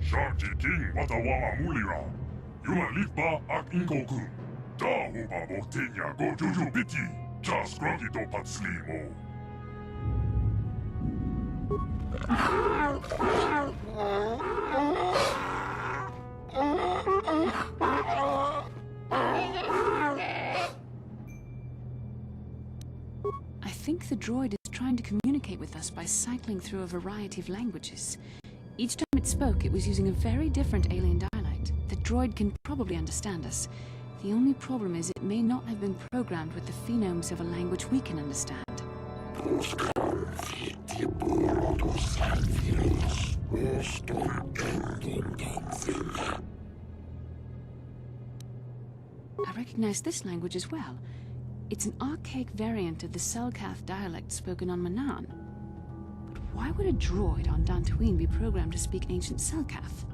Sharky King Watawama Mulira. Yuman Litba Ak Inkoku. Da Huba Botenya Go Juju Biti. Just Groggy Do Patslimo. I think the droid is trying to communicate with us by cycling through a variety of languages. Each time it spoke, it was using a very different alien dialect. The droid can probably understand us. The only problem is it may not have been programmed with the phonemes of a language we can understand. I recognize this language as well. It's an archaic variant of the Selkath dialect spoken on Manaan. But why would a droid on Dantooine be programmed to speak ancient Selkath?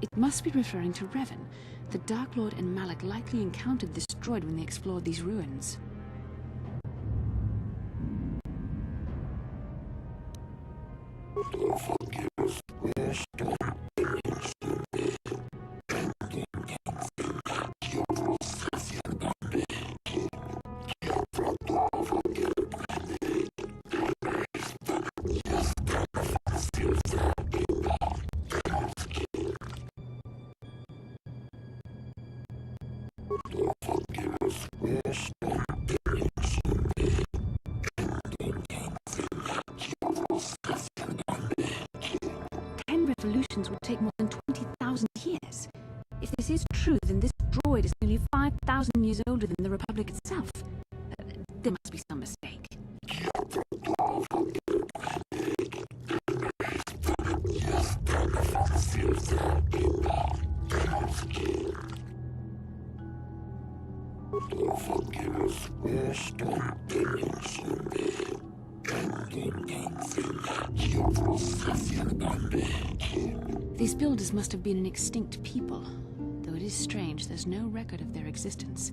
It must be referring to Revan. The Dark Lord and Malak likely encountered this droid when they explored these ruins. Revolutions would take more than 20,000 years. If this is true, then this droid is nearly 5,000 years older than the Republic itself. There must be some mistake. These builders must have been an extinct people, though it is strange there's no record of their existence.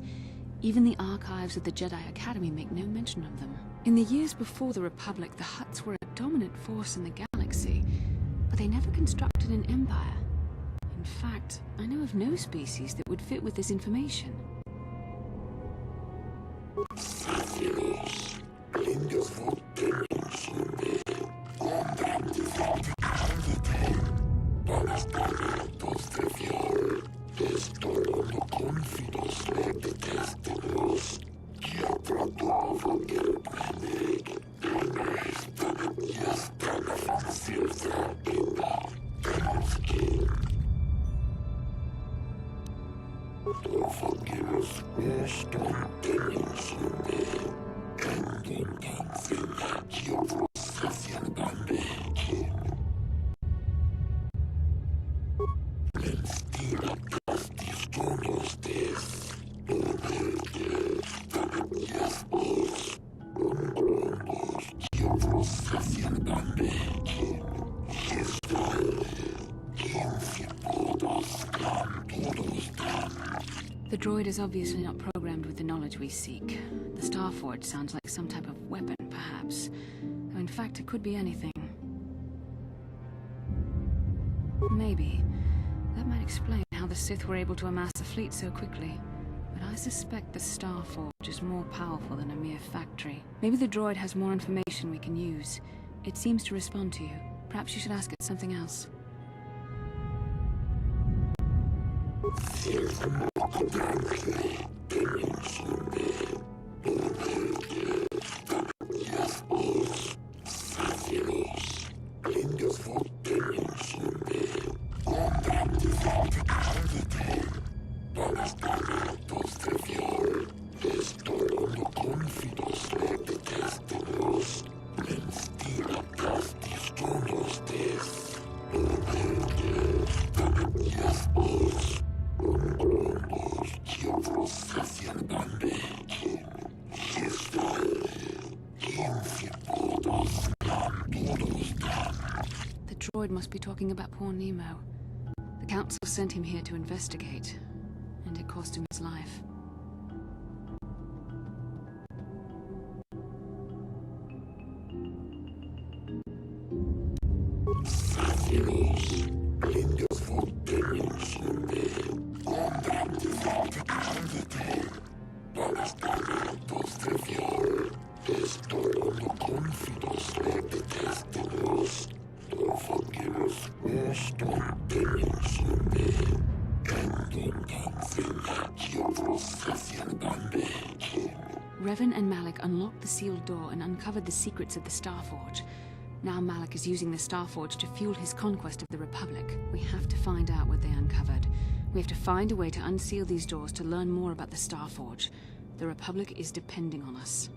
Even the archives of the Jedi Academy make no mention of them. In the years before the Republic, the Hutts were a dominant force in the galaxy, but they never constructed an empire. In fact, I know of no species that would fit with this information. The droid is obviously not programmed with the knowledge we seek. The Starforge sounds like some type of weapon, perhaps. Though in fact it could be anything. Maybe. That might explain how the Sith were able to amass a fleet so quickly. But I suspect the Starforge is more powerful than a mere factory. Maybe the droid has more information we can use. It seems to respond to you. Perhaps you should ask it something else. Saciar Bambi. droid must be talking about poor Nemo. The Council sent him here to investigate, and it cost him his life. Revan and Malak unlocked the sealed door and uncovered the secrets of the Starforge. Now Malak is using the Starforge to fuel his conquest of the Republic. We have to find out what they uncovered. We have to find a way to unseal these doors to learn more about the Starforge. The Republic is depending on us.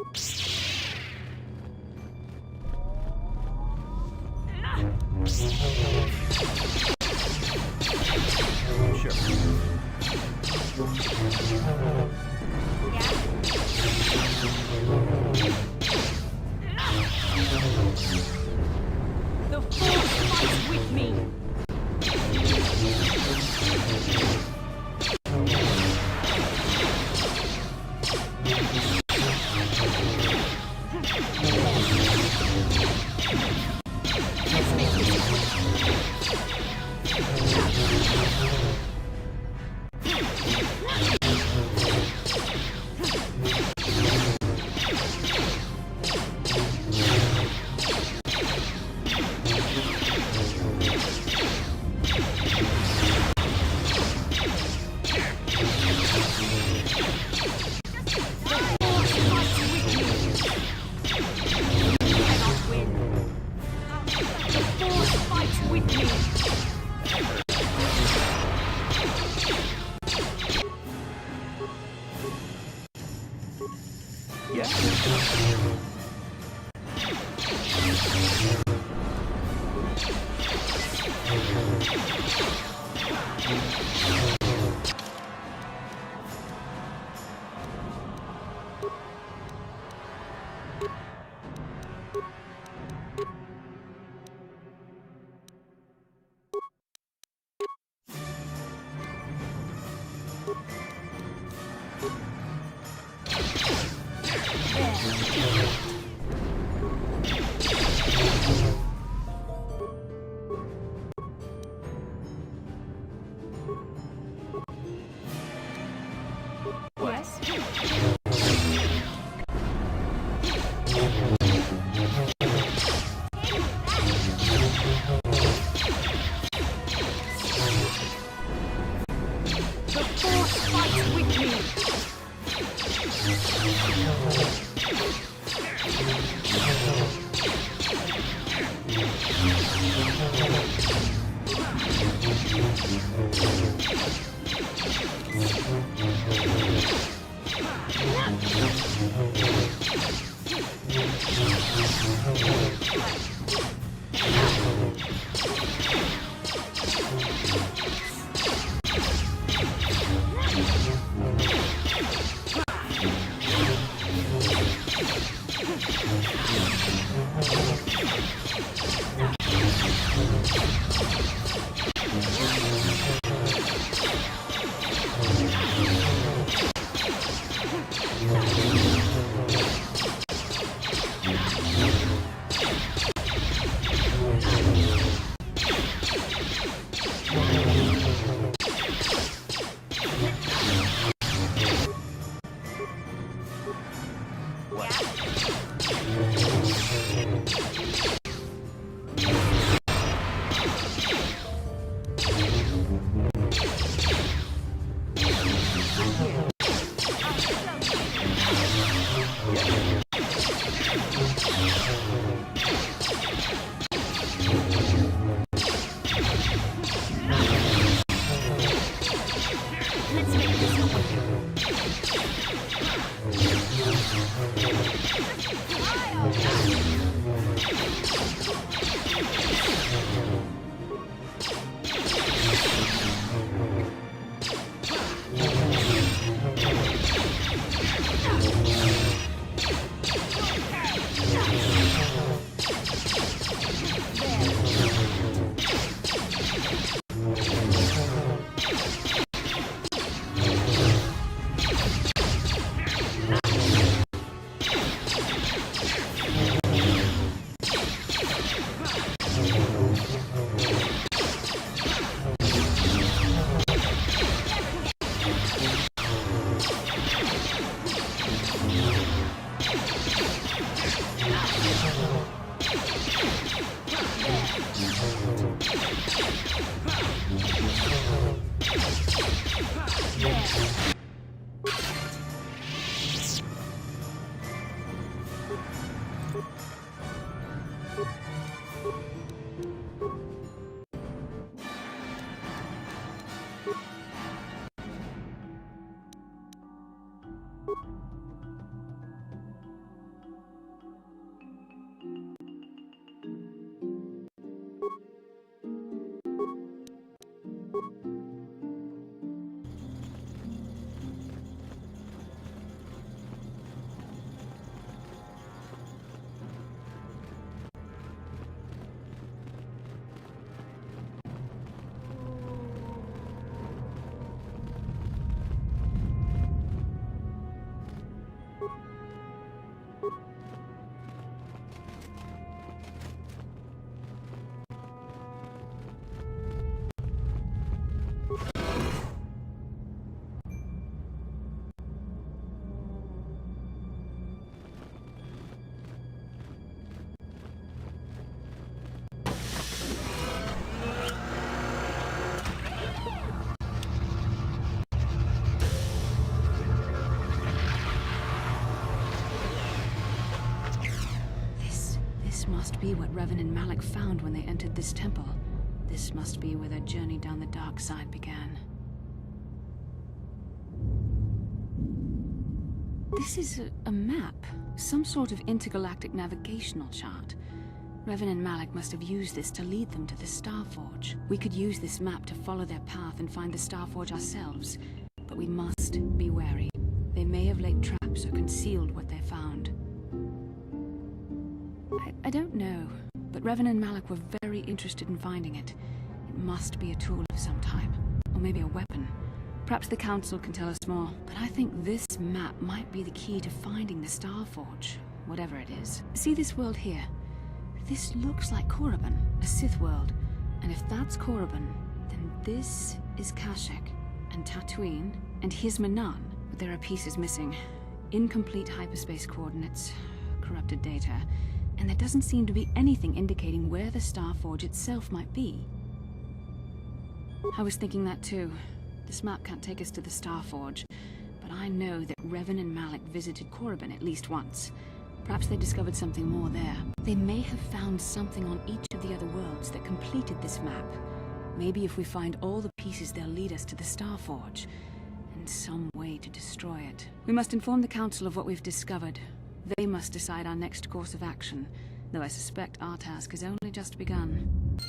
The Force fights with me! Let's make this quick. must be what Revan and Malik found when they entered this temple. This must be where their journey down the dark side began. This is a map. Some sort of intergalactic navigational chart. Revan and Malik must have used this to lead them to the Starforge. We could use this map to follow their path and find the Starforge ourselves. But we must be wary. They may have laid traps or concealed what they found. I don't know, but Revan and Malik were very interested in finding it. It must be a tool of some type, or maybe a weapon. Perhaps the Council can tell us more, but I think this map might be the key to finding the Starforge, whatever it is. See this world here? This looks like Korriban, a Sith world. And if that's Korriban, then this is Kashyyyk, and Tatooine, and here's Manaan. But there are pieces missing. Incomplete hyperspace coordinates, corrupted data, and there doesn't seem to be anything indicating where the Starforge itself might be. I was thinking that too. This map can't take us to the Starforge, but I know that Revan and Malik visited Korriban at least once. Perhaps they discovered something more there. They may have found something on each of the other worlds that completed this map. Maybe if we find all the pieces, they'll lead us to the Starforge, and some way to destroy it. We must inform the Council of what we've discovered. They must decide our next course of action, though I suspect our task has only just begun.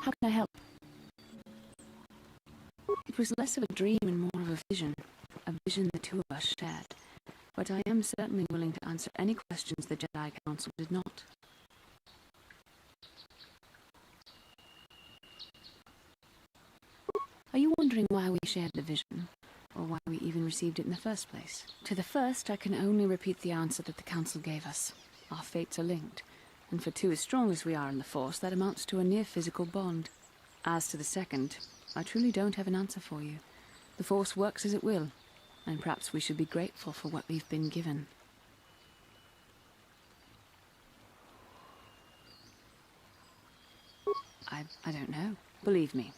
How can I help? It was less of a dream and more of a vision the two of us shared. But I am certainly willing to answer any questions the Jedi Council did not. Are you wondering why we shared the vision, or why we even received it in the first place? To the first, I can only repeat the answer that the Council gave us. Our fates are linked. And for two as strong as we are in the Force, that amounts to a near-physical bond. As to the second, I truly don't have an answer for you. The Force works as it will, and perhaps we should be grateful for what we've been given. I don't know. Believe me,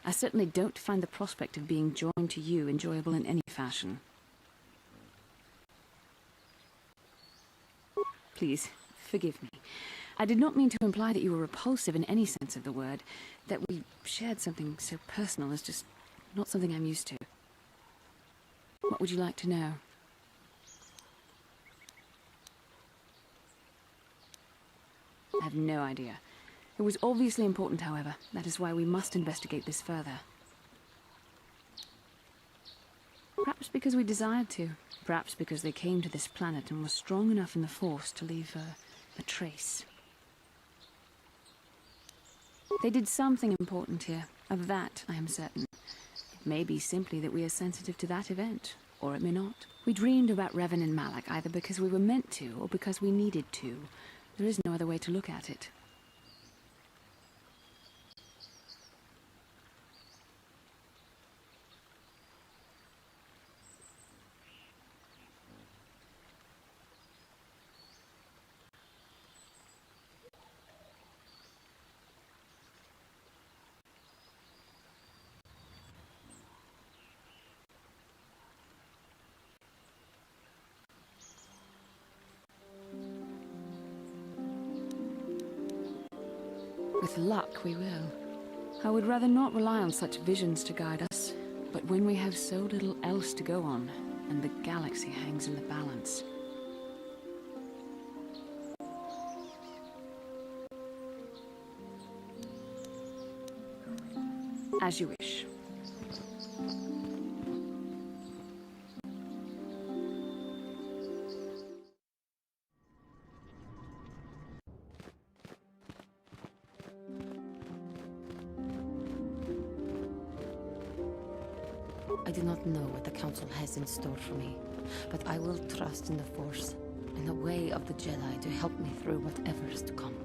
I certainly don't find the prospect of being joined to you enjoyable in any fashion. Please, forgive me. I did not mean to imply that you were repulsive in any sense of the word. That we shared something so personal is just not something I'm used to. What would you like to know? I have no idea. It was obviously important, however. That is why we must investigate this further. Perhaps because we desired to. Perhaps because they came to this planet and were strong enough in the Force to leave a trace. They did something important here. Of that, I am certain. It may be simply that we are sensitive to that event, or it may not. We dreamed about Revan and Malak either because we were meant to, or because we needed to. There is no other way to look at it. With luck, we will. I would rather not rely on such visions to guide us, but when we have so little else to go on, and the galaxy hangs in the balance. As you wish. I do not know what the Council has in store for me, but I will trust in the Force and the way of the Jedi to help me through whatever is to come.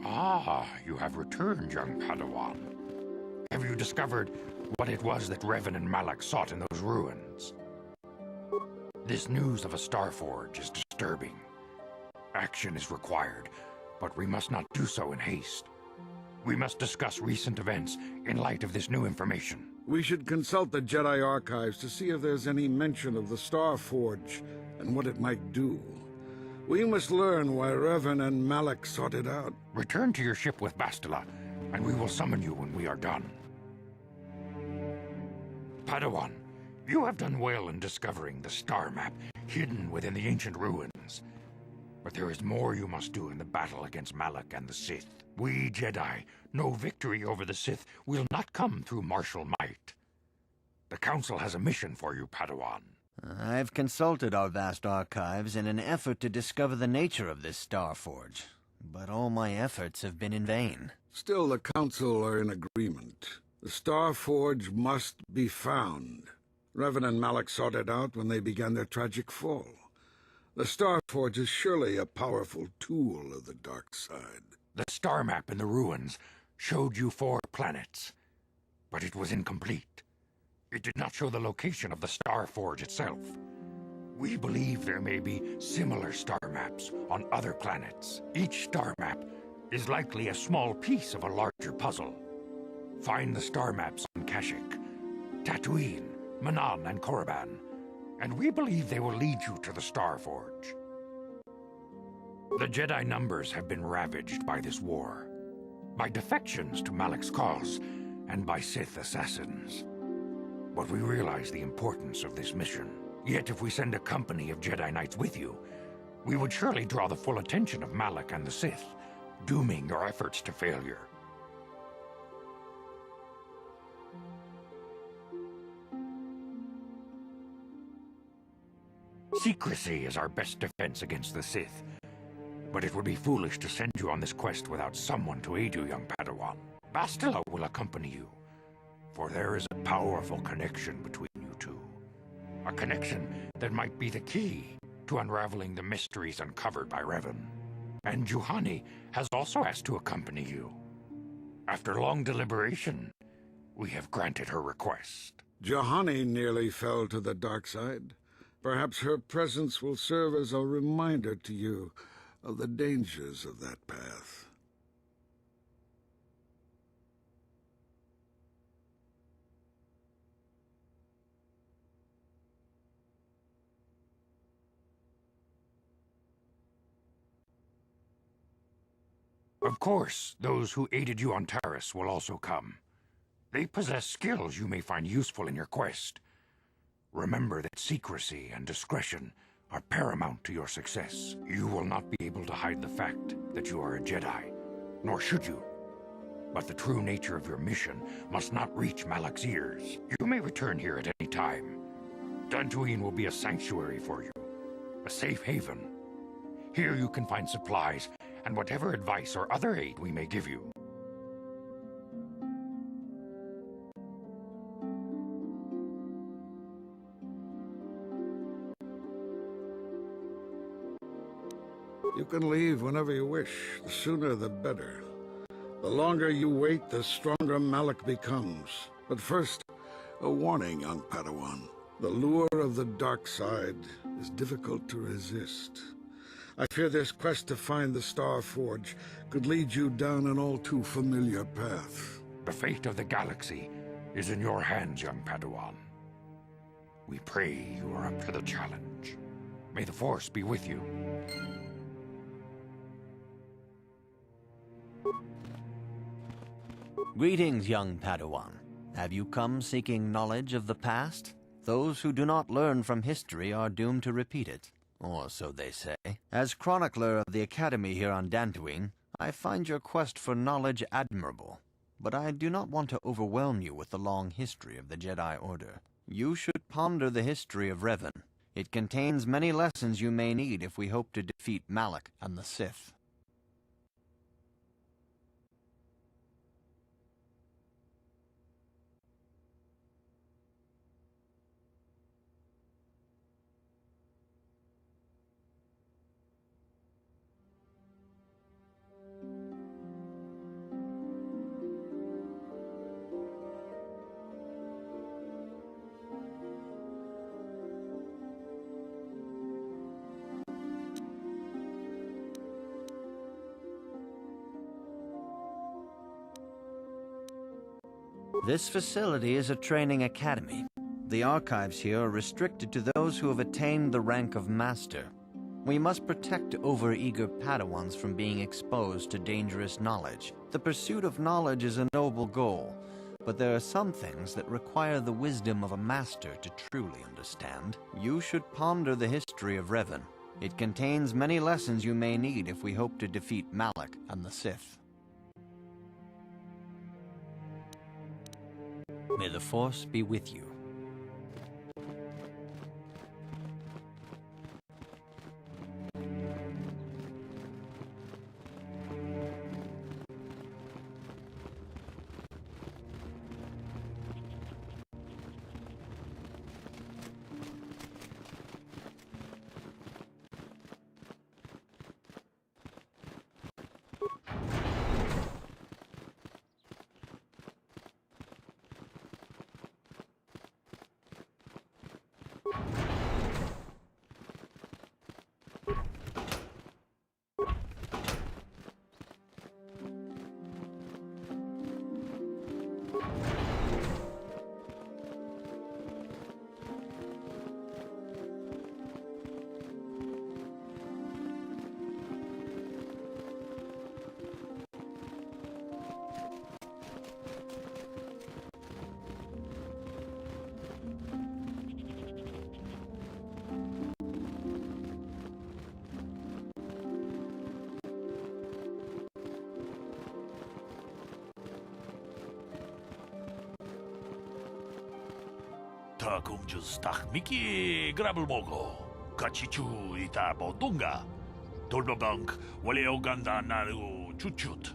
Ah, you have returned, young Padawan. Have you discovered what it was that Revan and Malak sought in those ruins? This news of a Starforge is disturbing. Action is required, but we must not do so in haste. We must discuss recent events in light of this new information. We should consult the Jedi archives to see if there's any mention of the Starforge and what it might do. We must learn why Revan and Malak sought it out. Return to your ship with Bastila, and we will summon you when we are done. Padawan, you have done well in discovering the star map hidden within the ancient ruins. But there is more you must do in the battle against Malak and the Sith. We Jedi know victory over the Sith will not come through martial might. The Council has a mission for you, Padawan. I've consulted our vast archives in an effort to discover the nature of this Starforge, but all my efforts have been in vain. Still, the Council are in agreement. The Starforge must be found. Revan and Malak sought it out when they began their tragic fall. The Starforge is surely a powerful tool of the dark side. The star map in the ruins showed you 4 planets, but it was incomplete. It did not show the location of the Starforge itself. We believe there may be similar star maps on other planets. Each star map is likely a small piece of a larger puzzle. Find the star maps on Kashyyyk, Tatooine, Manaan, and Korriban, and we believe they will lead you to the Starforge. The Jedi numbers have been ravaged by this war, by defections to Malak's cause, and by Sith assassins. But we realize the importance of this mission. Yet if we send a company of Jedi Knights with you, we would surely draw the full attention of Malak and the Sith, dooming your efforts to failure. Secrecy is our best defense against the Sith, but it would be foolish to send you on this quest without someone to aid you, young Padawan. Bastila will accompany you, for there is a powerful connection between you two. A connection that might be the key to unraveling the mysteries uncovered by Revan. And Juhani has also asked to accompany you. After long deliberation, we have granted her request. Juhani nearly fell to the dark side. Perhaps her presence will serve as a reminder to you of the dangers of that path. Of course, those who aided you on Taris will also come. They possess skills you may find useful in your quest. Remember that secrecy and discretion are paramount to your success. You will not be able to hide the fact that you are a Jedi, nor should you. But the true nature of your mission must not reach Malak's ears. You may return here at any time. Dantooine will be a sanctuary for you, a safe haven. Here you can find supplies and whatever advice or other aid we may give you. You can leave whenever you wish. The sooner the better. The longer you wait, the stronger Malak becomes. But first, a warning, young Padawan. The lure of the dark side is difficult to resist. I fear this quest to find the Star Forge could lead you down an all too familiar path. The fate of the galaxy is in your hands, young Padawan. We pray you are up to the challenge. May the Force be with you. Greetings, young Padawan. Have you come seeking knowledge of the past? Those who do not learn from history are doomed to repeat it, or so they say. As chronicler of the Academy here on Dantooine, I find your quest for knowledge admirable, but I do not want to overwhelm you with the long history of the Jedi Order. You should ponder the history of Revan. It contains many lessons you may need if we hope to defeat Malak and the Sith. This facility is a training academy. The archives here are restricted to those who have attained the rank of Master. We must protect overeager Padawans from being exposed to dangerous knowledge. The pursuit of knowledge is a noble goal, but there are some things that require the wisdom of a Master to truly understand. You should ponder the history of Revan. It contains many lessons you may need if we hope to defeat Malak and the Sith. May the Force be with you. Takum jus tak miki grabel mogo. Kachichu ita bodunga. Dolbabank wale oganda naru chuchut.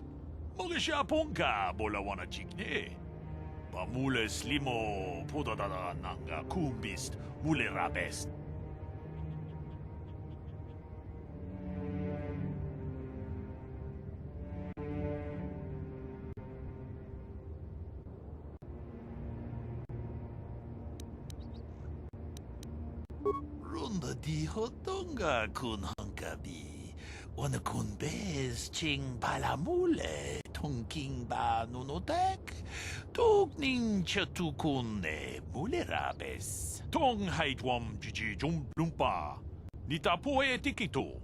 Mogesha ponka bola wana chikne. Pamule slimo podadada nanga kumbist mule rabest. Di hotonga kun hankabi. Wana kun bez ching balamule. Tonking ba nunotek. Tok ning chatukun ne mule rabes. Tong haitwam jiji jumplumpa. Nita poe tikito.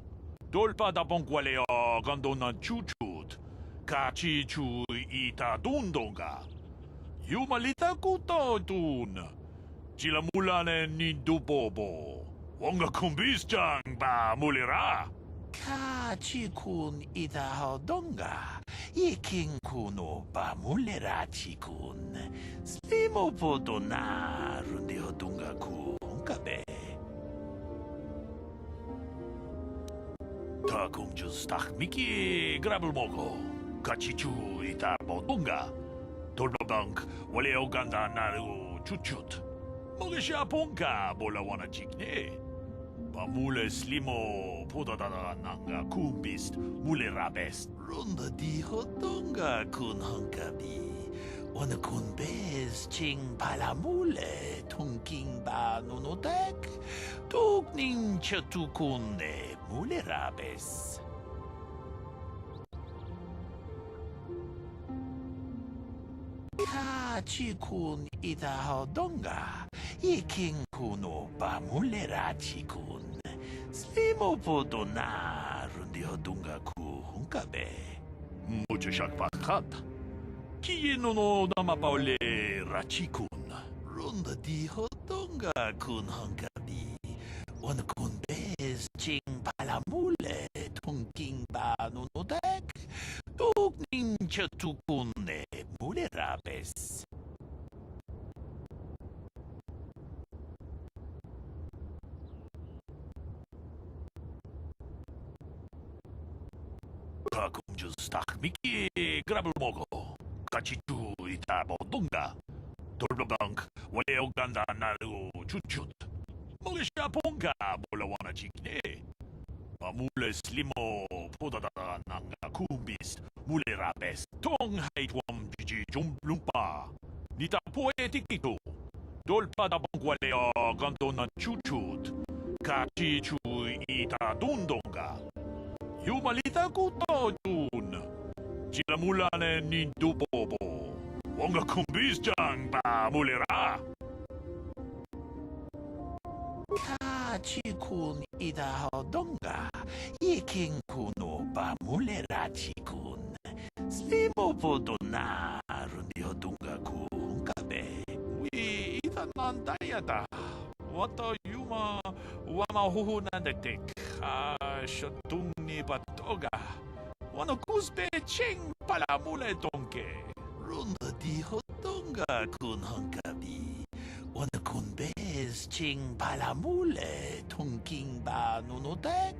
Dolpa da bonkwalea gandona chuchut. 같이 주 ita dundonga. Yumalita kuto dun. Sila mulane ni dubobo. Wonga kumbisjang ba mulira. Kachi kun ita hodonga. Iking kuno ba mulira chikun. Slimo podo na rundi hodonga ku kabe. Ta kumjus tak miki grabel mogo. Kachi chu ita bodonga. 돌바방크 원래 오간다 나르고 추추트 먹으시아 본가 볼라와나 직네 바물레 슬리모 보다다다 난가 쿰비스트 물레라베스트 론다 디호동가 군헝가비 오늘 군베스 칭 발라물레 통킹바 노노닥 독닝 처투군네 물레라베스 카치군 이다호동가 이킹군오 바물레라치군 슬리모보도 나룬디호동가 구훈가베 무주샥 바칸 키예노노 나마바올레 라치군 론다 디호동가 군헝가비 원군 베스 칭 발라물레 통킹바 노노닥 독닝 처투군네 물레라베스 가공주 스탁 미끼 그랍을 먹어 같이 주 이타 보동가 돌바방크 원래 오간다 나르고 추추트 먹으시아 본가 볼라와나 직네 바물레 슬리모 보다다다 난가 쿰비스 물레라베스 통하이트웜 지지 좀 룸파 니타 포에티키토 돌파다 봉과레어 간도나 추추트 같이 주 이타 돈동가 유말리타 꾸토준 지라물라네 닌두보보 원가 쿰비스장 바 물레라 카치군 이다호동가 이킹군오 바물레라치군 슬리모보도 나룬디호동가 군가베 위 이단난다야다 와타 유마 와마호호난덱덱 셔둥니 바토가 와노 쿠스베 칭 팔라물레 동게 룬디호동가 군헝가비 오늘 군베스 칭 발라물레 통킹바 노노닥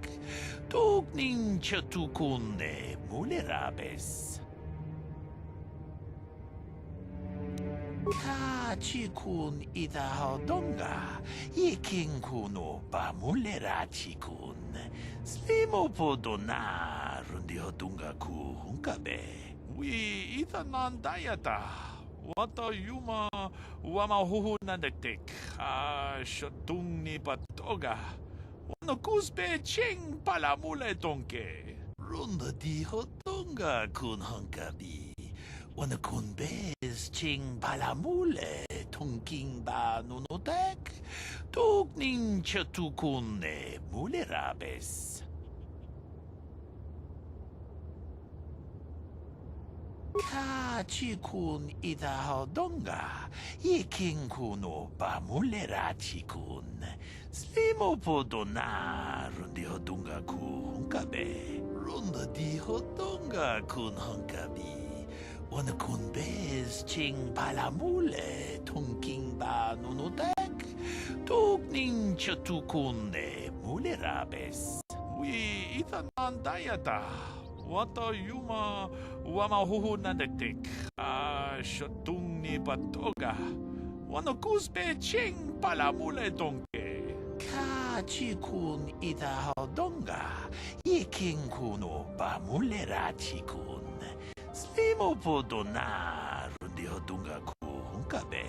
독닝 처투군네 물레라베스 카치군 이다호동가 이킹군오 바물레라치군 슬리모보도 나룬디호동가 구훈가베 위 이단난다야다 와타 유마 와마호호난덱덱 셔둥니 바토가 와노 쿠스베 칭 팔라물레 동게 론다 디호동가 군헝가비 와노 군베스 칭 팔라물레 통킹바 노노닥 독닝 처투군네 물레라베스 카치군 이다호동가 이킹군오 바물레라치군 슬리모보도 나룬디호동가 구훈가베 론다 디호동가 군헝가비 오늘 군베스 칭 발라물레 통킹바 노노닥 독닝 처투군네 물레라베스 위 이단난다야다 와타 유마 와마호호난덱덱 셔둥니 바토가 와노 쿠스베 칭 팔라물레 동게 카치군 이다호동가 이킹군오 바물레라치군 슬리모보도 나룬디호동가 구훈가베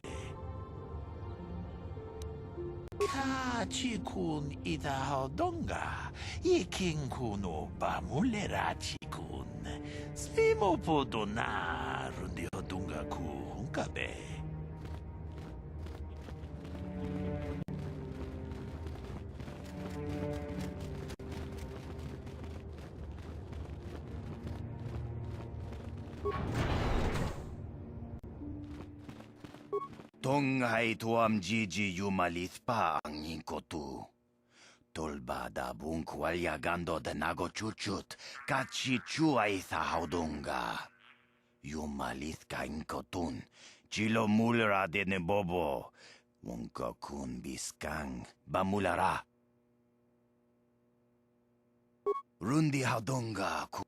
카치군 이다호동가 이킹군오 바물레라치군 슬리모보도 나룬디호동가 구훈가베 Tonghay tuam Gigi yumalit pa ang ingkotu. Tolbada bunk walyagando de nago chuchut, kachichu ay thahaudunga. Yumalit ka ingkotun, chilo mulra de nebobo. Wonka kun biskang, bamulara. Rundi haudunga ku.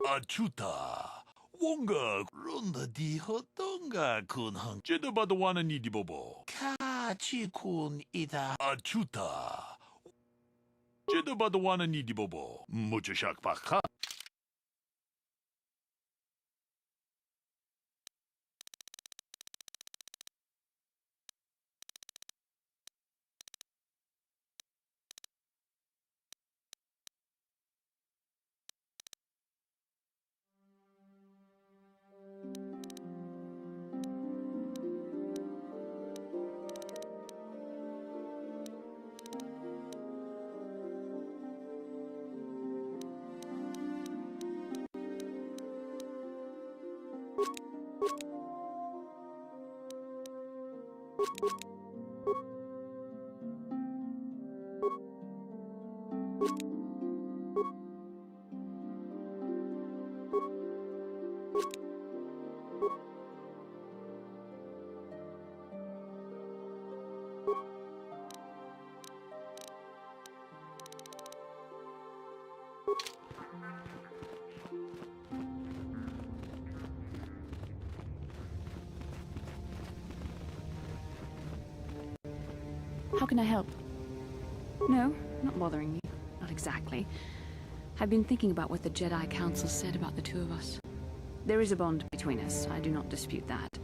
Achuta. Wonga runda di hotonga kun hang. Jeda badawana ni di bobo. Kachi kun ida. Achuta. Jeda badawana ni di bobo. Mucho shak paka. How can I help? No, not bothering you. Not exactly. I've been thinking about what the Jedi Council said about the two of us. There is a bond between us, I do not dispute that.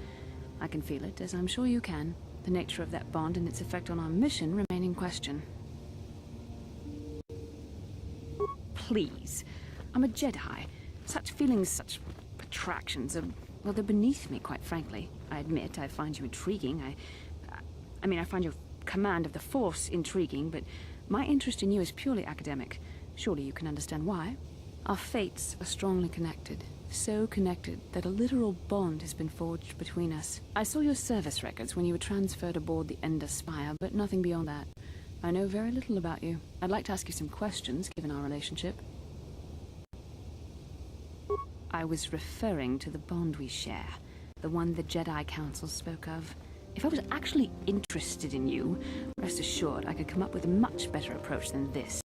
I can feel it, as I'm sure you can. The nature of that bond and its effect on our mission remain in question. Please. I'm a Jedi. Such feelings, such attractions are, well, they're beneath me, quite frankly. I admit I find you intriguing. I find your command of the Force intriguing, but my interest in you is purely academic. Surely you can understand why. Our fates are strongly connected. So connected that a literal bond has been forged between us. I saw your service records when you were transferred aboard the Ender Spire, but nothing beyond that. I know very little about you. I'd like to ask you some questions, given our relationship. I was referring to the bond we share, the one the Jedi Council spoke of. If I was actually interested in you, rest assured I could come up with a much better approach than this.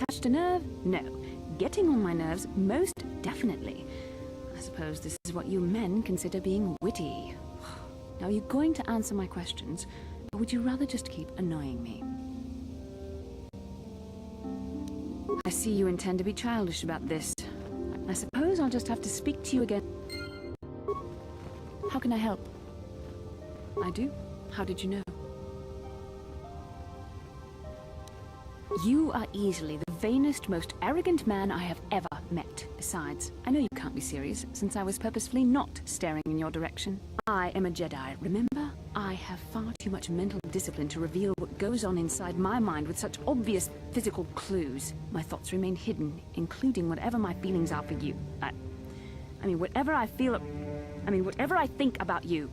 Touched a nerve? No. Getting on my nerves? Most definitely. I suppose this is what you men consider being witty. Now, you're going to answer my questions, or would you rather just keep annoying me? I see you intend to be childish about this. I suppose I'll just have to speak to you again. How can I help? I do? How did you know? You are easily the vainest, most arrogant man I have ever met. Besides, I know you can't be serious, since I was purposefully not staring in your direction. I am a Jedi, remember? I have far too much mental discipline to reveal what goes on inside my mind with such obvious physical clues. My thoughts remain hidden, including whatever my feelings are for you. Whatever I feel... whatever I think about you.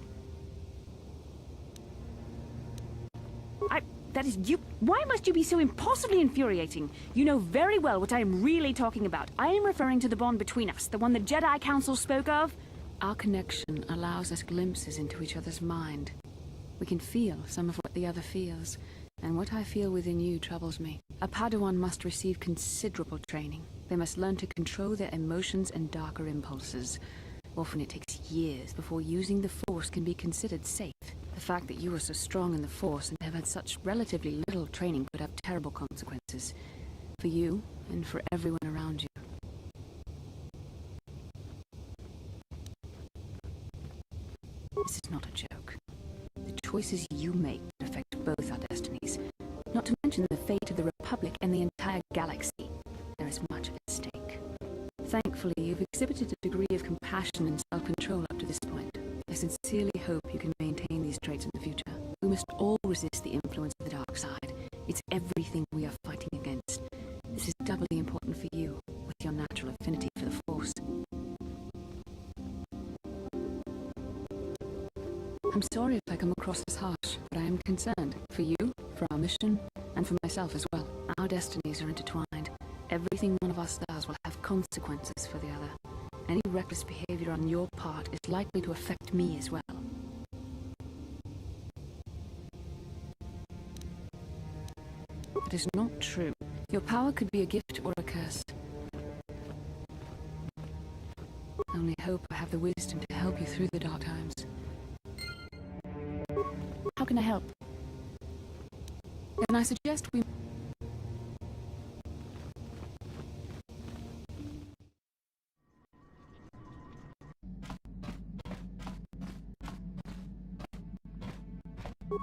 That is you. Why must you be so impossibly infuriating? You know very well what I am really talking about. I am referring to the bond between us, the one the Jedi Council spoke of. Our connection allows us glimpses into each other's mind. We can feel some of what the other feels, and what I feel within you troubles me. A Padawan must receive considerable training. They must learn to control their emotions and darker impulses. Often it takes years before using the Force can be considered safe. The fact that you are so strong in the Force and have had such relatively little training could have terrible consequences. For you, and for everyone around you. This is not a joke. The choices you make could affect both our destinies. Not to mention the fate of the Republic and the entire galaxy. There is much at stake. Thankfully, you've exhibited a degree of compassion and self-control up to this point. I sincerely hope you can maintain these traits in the future. We must all resist the influence of the dark side. It's everything we are fighting against. This is doubly important for you, with your natural affinity for the Force. I'm sorry if I come across as harsh, but I am concerned for you, for our mission, and for myself as well. Our destinies are intertwined. Everything one of us does will have consequences for the other. Any reckless behavior on your part is likely to affect me as well. It is not true. Your power could be a gift or a curse. I only hope I have the wisdom to help you through the dark times. How can I help? Then I suggest we...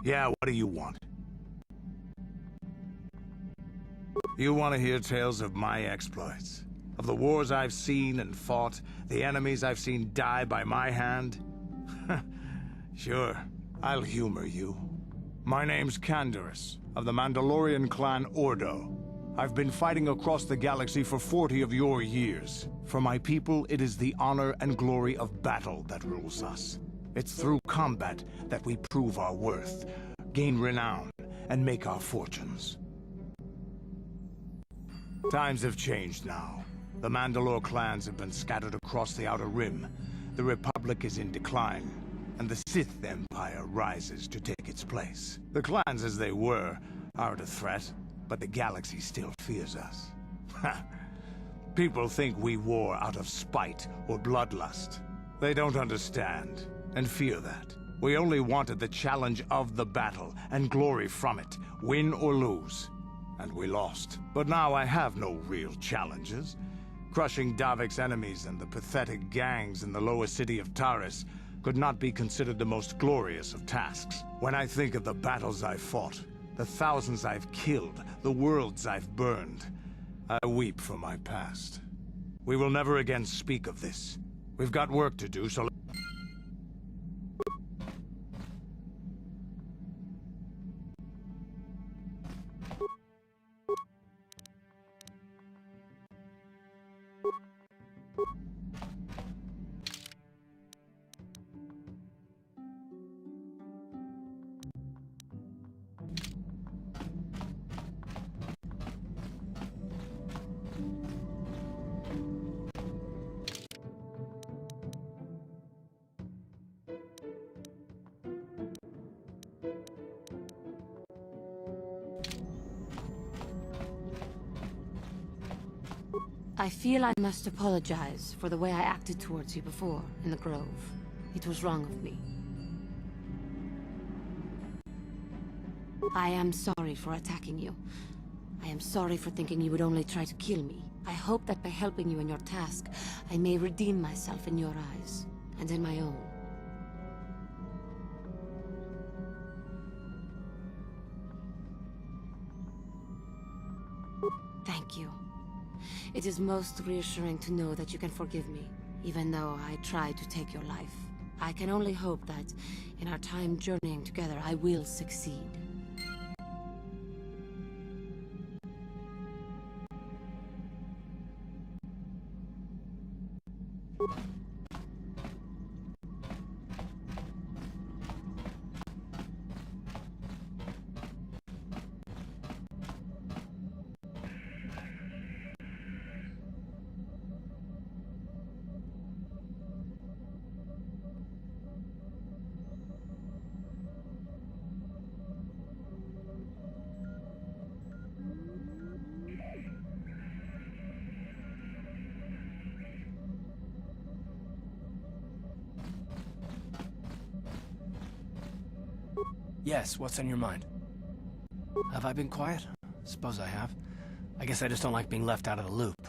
Yeah, what do you want? You want to hear tales of my exploits? Of the wars I've seen and fought, the enemies I've seen die by my hand? Sure, I'll humor you. My name's Canderous, of the Mandalorian clan Ordo. I've been fighting across the galaxy for 40 of your years. For my people, it is the honor and glory of battle that rules us. It's through combat that we prove our worth, gain renown, and make our fortunes. Times have changed now. The Mandalore clans have been scattered across the Outer Rim. The Republic is in decline, and the Sith Empire rises to take its place. The clans as they were aren't a threat, but the galaxy still fears us. People think we war out of spite or bloodlust. They don't understand, and fear that. We only wanted the challenge of the battle, and glory from it, win or lose. And we lost. But now I have no real challenges. Crushing Davik's enemies and the pathetic gangs in the lower city of Taris could not be considered the most glorious of tasks. When I think of the battles I've fought, the thousands I've killed, the worlds I've burned, I weep for my past. We will never again speak of this. We've got work to do, so... I feel I must apologize for the way I acted towards you before, in the Grove. It was wrong of me. I am sorry for attacking you. I am sorry for thinking you would only try to kill me. I hope that by helping you in your task, I may redeem myself in your eyes, and in my own. Thank you. It is most reassuring to know that you can forgive me, even though I tried to take your life. I can only hope that, in our time journeying together, I will succeed. Yes, what's on your mind? Have I been quiet? Suppose I have. I guess I just don't like being left out of the loop.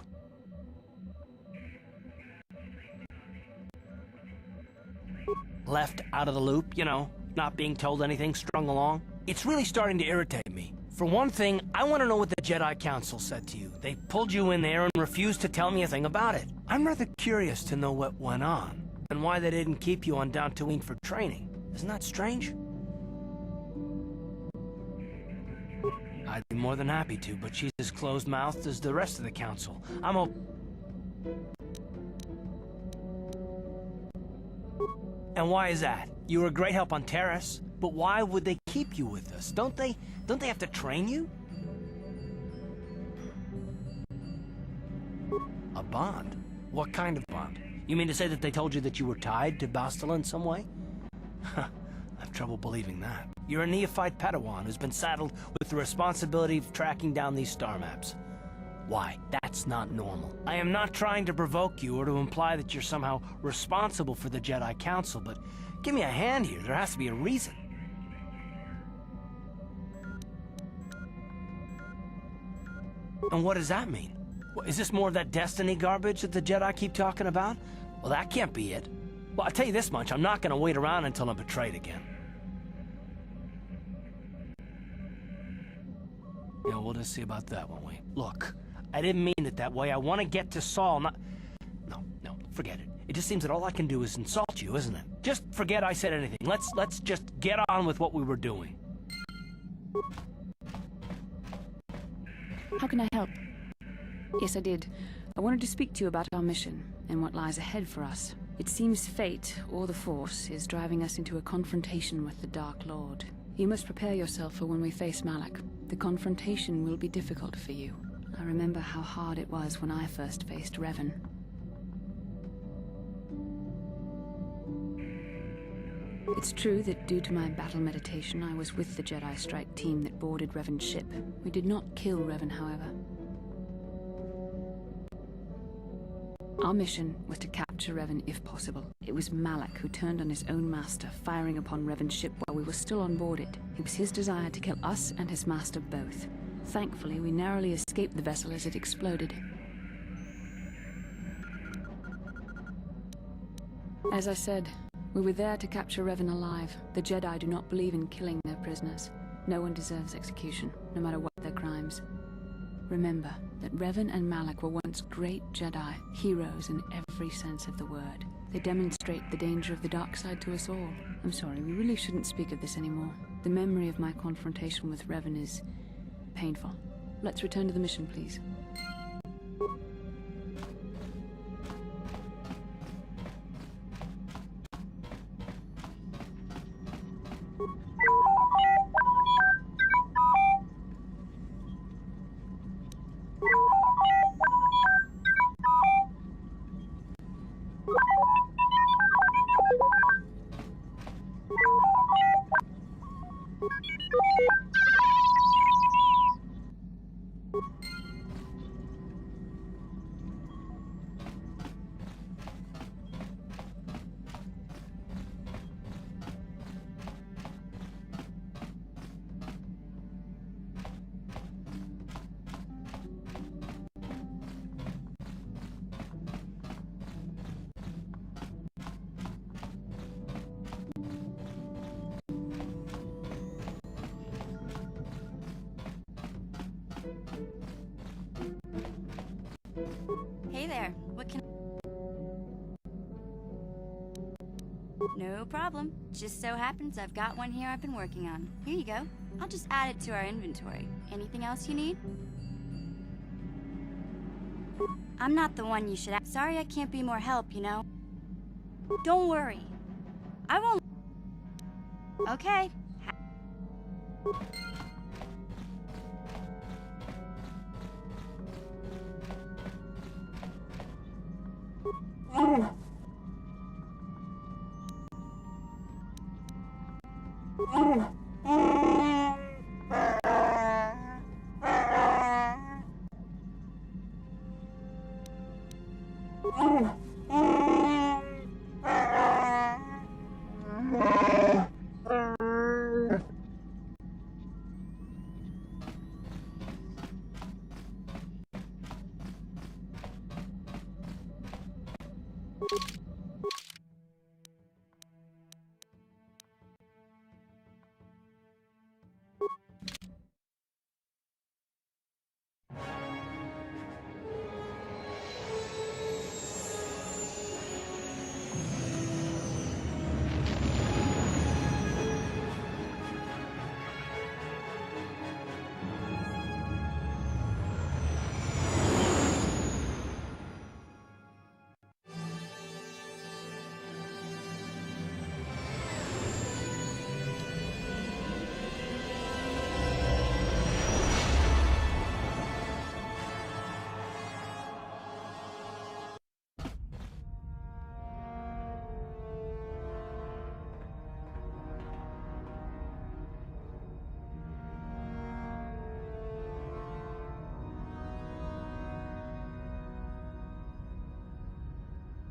Left out of the loop, you know, not being told anything, strung along. It's really starting to irritate me. For one thing, I want to know what the Jedi Council said to you. They pulled you in there and refused to tell me a thing about it. I'm rather curious to know what went on, and why they didn't keep you on Dantooine for training. Isn't that strange? I'd be more than happy to, but she's as closed-mouthed as the rest of the council. And why is that? You were a great help on Taris, but why would they keep you with us? Don't they have to train you? A bond? What kind of bond? You mean to say that they told you that you were tied to Bastila in some way? I have trouble believing that. You're a neophyte Padawan who's been saddled with the responsibility of tracking down these star maps. Why? That's not normal. I am not trying to provoke you or to imply that you're somehow responsible for the Jedi Council, but give me a hand here. There has to be a reason. And what does that mean? Is this more of that destiny garbage that the Jedi keep talking about? Well, that can't be it. Well, I'll tell you this much, I'm not going to wait around until I'm betrayed again. Yeah, we'll just see about that, won't we? Look, I didn't mean it that way. I want to get to Saul, not... No, forget it. It just seems that all I can do is insult you, isn't it? Just forget I said anything. Let's just get on with what we were doing. How can I help? Yes, I did. I wanted to speak to you about our mission and what lies ahead for us. It seems fate, or the Force, is driving us into a confrontation with the Dark Lord. You must prepare yourself for when we face Malak. The confrontation will be difficult for you. I remember how hard it was when I first faced Revan. It's true that due to my battle meditation, I was with the Jedi strike team that boarded Revan's ship. We did not kill Revan, however. Our mission was to capture Revan if possible. It was Malak who turned on his own master, firing upon Revan's ship while we were still on board it. It was his desire to kill us and his master both. Thankfully, we narrowly escaped the vessel as it exploded. As I said, we were there to capture Revan alive. The Jedi do not believe in killing their prisoners. No one deserves execution, no matter what their crimes. Remember that Revan and Malak were once great Jedi, heroes in every sense of the word. They demonstrate the danger of the dark side to us all. I'm sorry, we really shouldn't speak of this anymore. The memory of my confrontation with Revan is painful. Let's return to the mission, please. Hey there, what can... No problem. Just so happens I've got one here I've been working on. Here you go. I'll just add it to our inventory. Anything else you need? I'm not the one you should ask. Sorry I can't be more help, you know? Don't worry. I won't... Okay.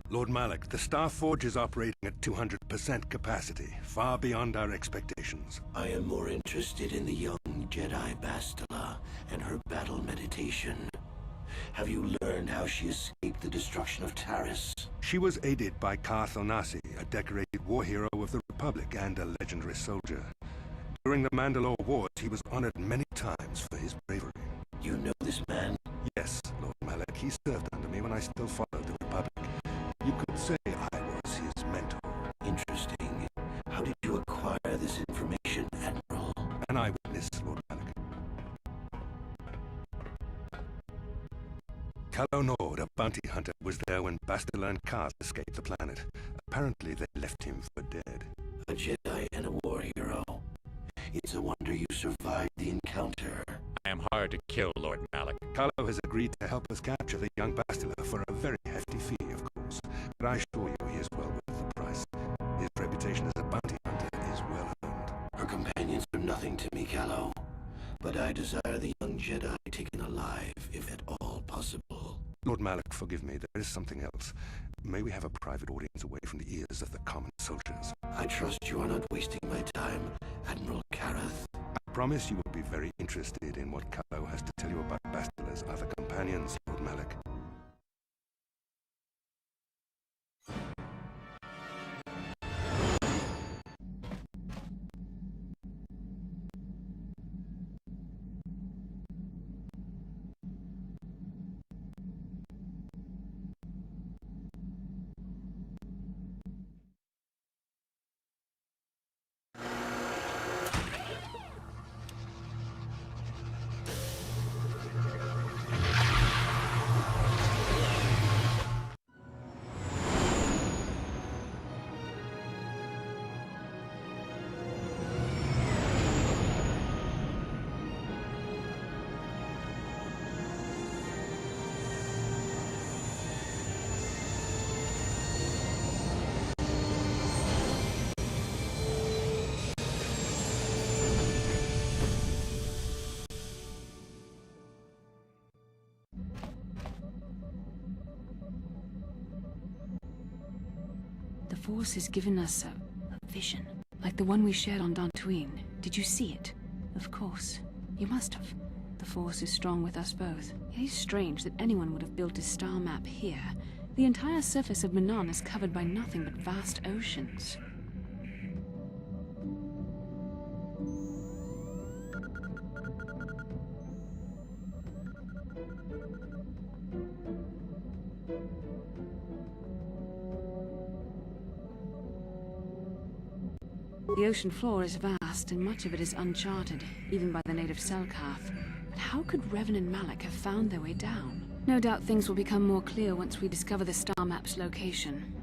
Lord Malak, the Star Forge is operating at 200% capacity, far beyond our expectations. I am more interested in the young Jedi Bastila and her battle meditation. Have you learned how she escaped the destruction of Taris? She was aided by Karth Onasi, a decorated war hero of the Republic and a legendary soldier. During the Mandalore Wars, he was honored many times for his bravery. You know this man? Yes, Lord Malak. He served under me when I still followed the Republic. You could say I was his mentor. Interesting. How did you acquire this information, Admiral? An eyewitness, Lord Malak. Calo Nord, a bounty hunter, was there when Bastila and Karth escaped the planet. Apparently they left him for dead. A Jedi and a war hero. It's a wonder you survived the encounter. I am hard to kill, Lord Malak. Calo has agreed to help us capture the young Bastila for a very hefty fee, of course. But I assure you he is well worth the price. His reputation as a bounty hunter is well earned. Her companions are nothing to me, Calo. But I desire the young Jedi taken alive, if at all possible. Lord Malik, forgive me, there is something else. May we have a private audience away from the ears of the common soldiers? I trust you are not wasting my time, Admiral Kareth. I promise you will be very interested in what Kallo has to tell you about Bastila's other companions, Lord Malik. The Force has given us a vision, like the one we shared on Dantooine. Did you see it? Of course. You must have. The Force is strong with us both. It is strange that anyone would have built a star map here. The entire surface of Manaan is covered by nothing but vast oceans. The ocean floor is vast, and much of it is uncharted, even by the native Selkath. But how could Revan and Malik have found their way down? No doubt things will become more clear once we discover the star map's location.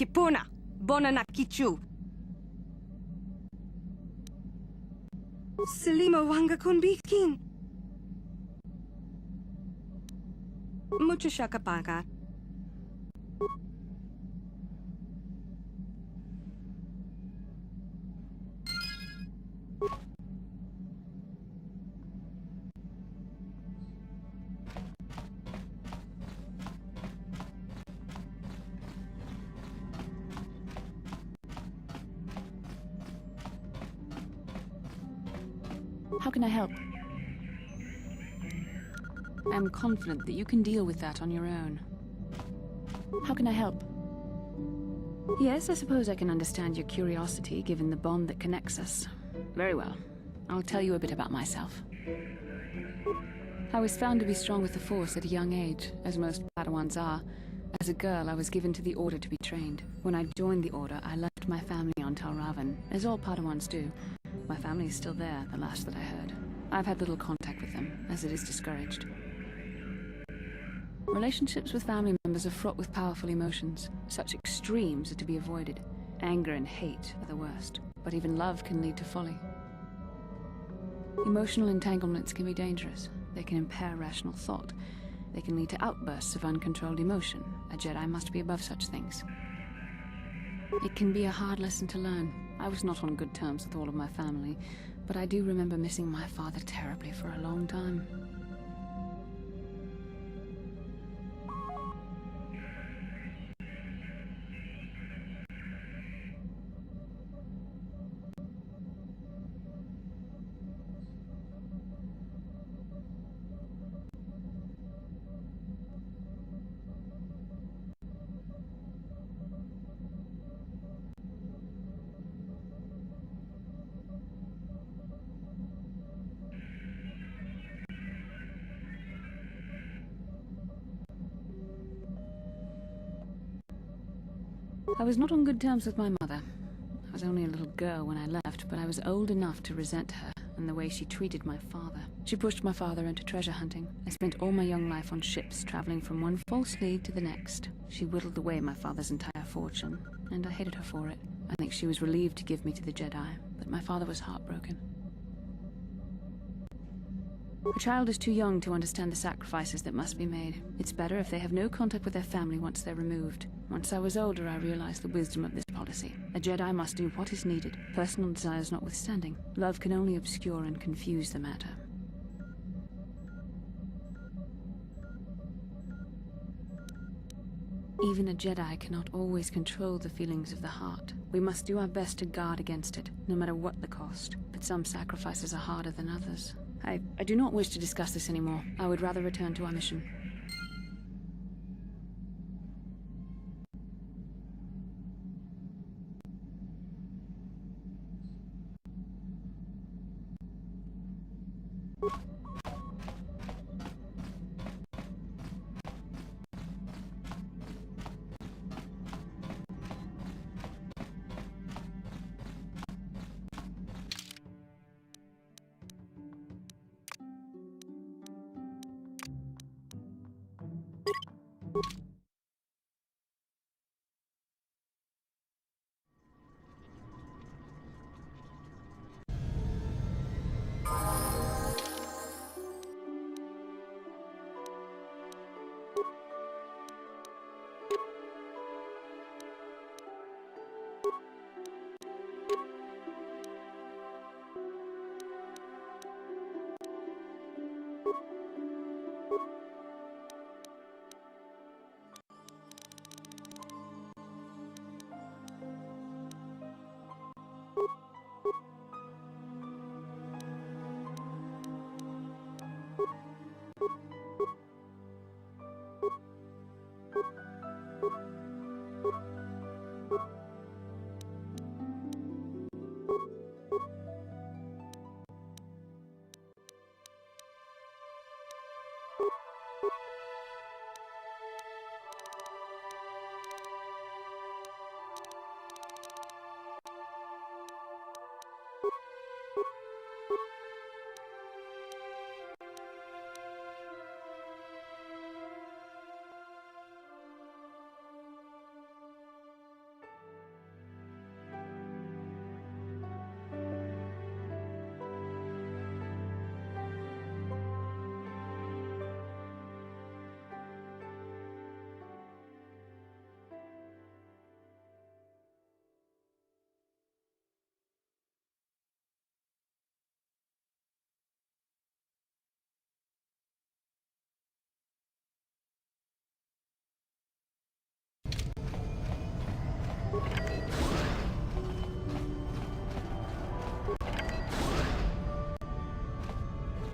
Kipuna, Bonana Kichu. Selima Wanga Kunbikin. Mucho Shakapaka. How can I help? I am confident that you can deal with that on your own. How can I help? Yes, I suppose I can understand your curiosity, given the bond that connects us. Very well. I'll tell you a bit about myself. I was found to be strong with the Force at a young age, as most Padawans are. As a girl, I was given to the Order to be trained. When I joined the Order, I left my family on Tal Ravan, as all Padawans do. My family is still there, the last that I heard. I've had little contact with them, as it is discouraged. Relationships with family members are fraught with powerful emotions. Such extremes are to be avoided. Anger and hate are the worst, but even love can lead to folly. Emotional entanglements can be dangerous. They can impair rational thought. They can lead to outbursts of uncontrolled emotion. A Jedi must be above such things. It can be a hard lesson to learn. I was not on good terms with all of my family, but I do remember missing my father terribly for a long time. I was not on good terms with my mother. I was only a little girl when I left, but I was old enough to resent her and the way she treated my father. She pushed my father into treasure hunting. I spent all my young life on ships, traveling from one false lead to the next. She whittled away my father's entire fortune, and I hated her for it. I think she was relieved to give me to the Jedi, but my father was heartbroken. A child is too young to understand the sacrifices that must be made. It's better if they have no contact with their family once they're removed. Once I was older, I realized the wisdom of this policy. A Jedi must do what is needed, personal desires notwithstanding. Love can only obscure and confuse the matter. Even a Jedi cannot always control the feelings of the heart. We must do our best to guard against it, no matter what the cost. But some sacrifices are harder than others. I do not wish to discuss this anymore. I would rather return to our mission.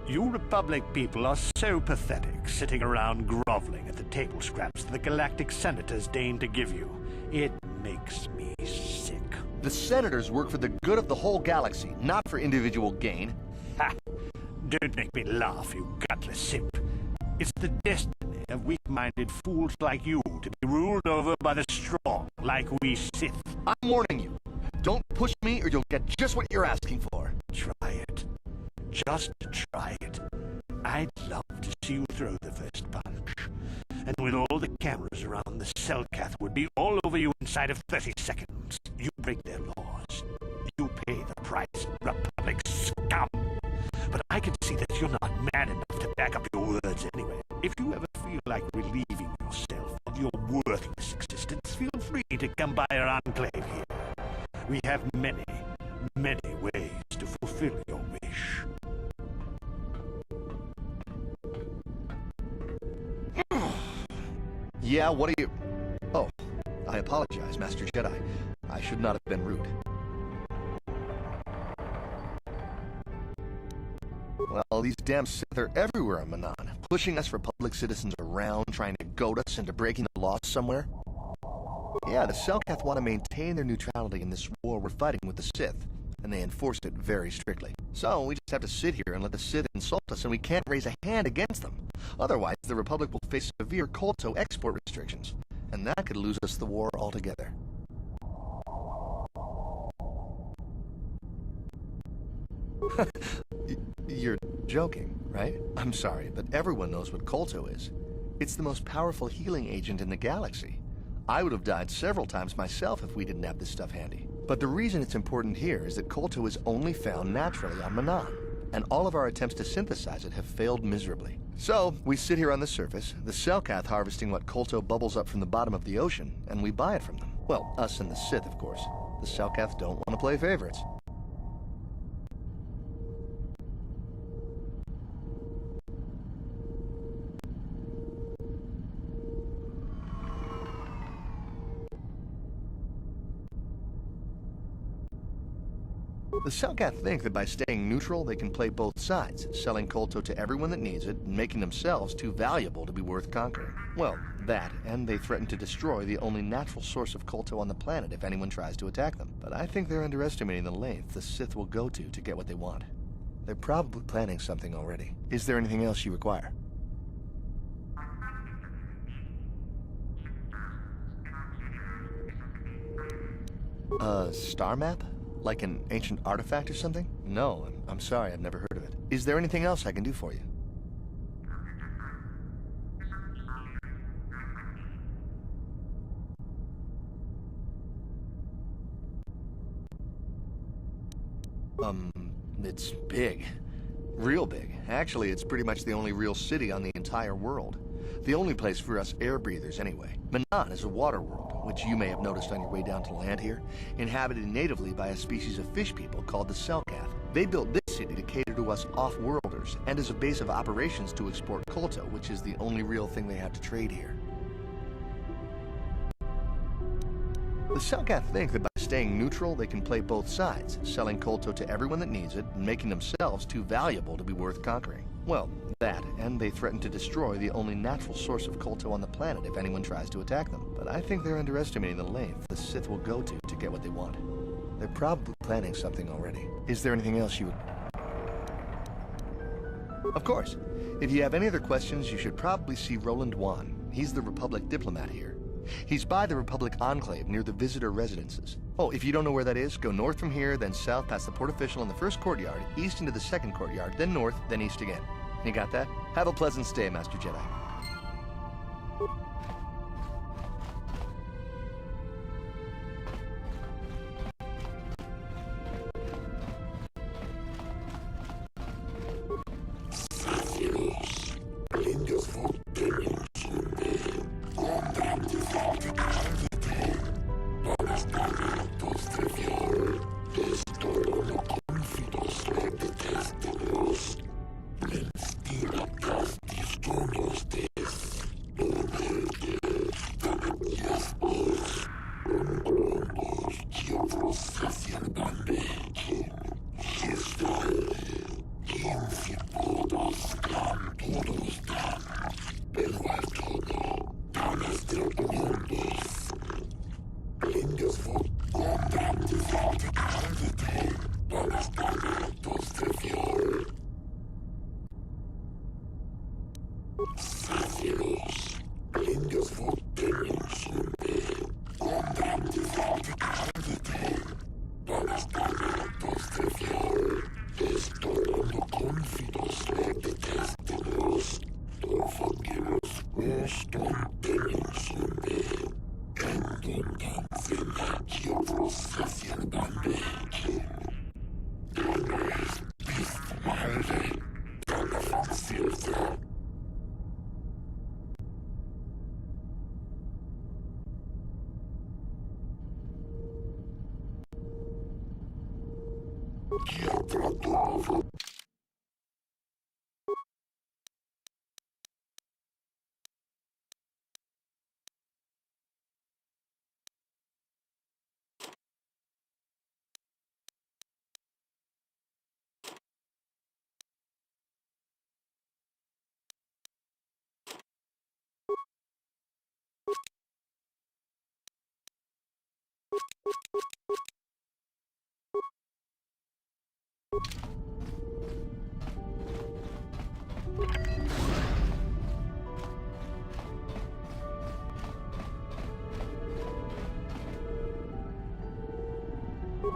You Republic people are so pathetic, sitting around groveling at the table scraps the Galactic Senators deign to give you. It makes me sick. The Senators work for the good of the whole galaxy, not for individual gain. Ha! Don't make me laugh, you gutless simp. It's the destiny of weak-minded fools like you to be ruled over by the strong, like we Sith. I'm warning you. Don't push me or you'll get just what you're asking for. Try it. Just try it. I'd love to see you throw the first punch. And with all the cameras around, the Selkath would be all over you inside of 30 seconds. You break their laws. You pay the price, Republic scum. But I can see that you're not man enough to back up your words anyway. If you ever feel like relieving yourself of your worthless existence, feel free to come by our enclave here. We have many, many ways to fulfill your wish. Yeah, what are you... Oh, I apologize, Master Jedi. I should not have been rude. Well, these damn Sith are everywhere on Manaan, pushing us Republic citizens around, trying to goad us into breaking the laws somewhere. Yeah, the Selkath want to maintain their neutrality in this war we're fighting with the Sith, and they enforce it very strictly. So we just have to sit here and let the Sith insult us, and we can't raise a hand against them. Otherwise, the Republic will face severe Kolto export restrictions, and that could lose us the war altogether. You're joking, right? I'm sorry, but everyone knows what Kolto is. It's the most powerful healing agent in the galaxy. I would have died several times myself if we didn't have this stuff handy. But the reason it's important here is that Kolto is only found naturally on Manaan, and all of our attempts to synthesize it have failed miserably. So, we sit here on the surface, the Selkath harvesting what Kolto bubbles up from the bottom of the ocean, and we buy it from them. Well, us and the Sith, of course. The Selkath don't want to play favorites. The Selkath think that by staying neutral, they can play both sides, selling Kolto to everyone that needs it, and making themselves too valuable to be worth conquering. Well, that, and they threaten to destroy the only natural source of Kolto on the planet if anyone tries to attack them. But I think they're underestimating the length the Sith will go to get what they want. They're probably planning something already. Is there anything else you require? A star map? Like an ancient artifact or something? No, I'm sorry, I've never heard of it. Is there anything else I can do for you? It's big. Real big. Actually, it's pretty much the only real city on the entire world. The only place for us air breathers, anyway. Manaan is a water world, which you may have noticed on your way down to land here, inhabited natively by a species of fish people called the Selkath. They built this city to cater to us off-worlders, and as a base of operations to export Kolto, which is the only real thing they have to trade here. The Selkath think that by staying neutral, they can play both sides, selling Kolto to everyone that needs it, and making themselves too valuable to be worth conquering. Well, that, and they threaten to destroy the only natural source of Kolto on the planet if anyone tries to attack them. But I think they're underestimating the length the Sith will go to get what they want. They're probably planning something already. Is there anything else you would... Of course. If you have any other questions, you should probably see Roland Wan. He's the Republic diplomat here. He's by the Republic Enclave near the visitor residences. Oh, if you don't know where that is, go north from here, then south past the port official in the first courtyard, east into the second courtyard, then north, then east again. You got that? Have a pleasant stay, Master Jedi.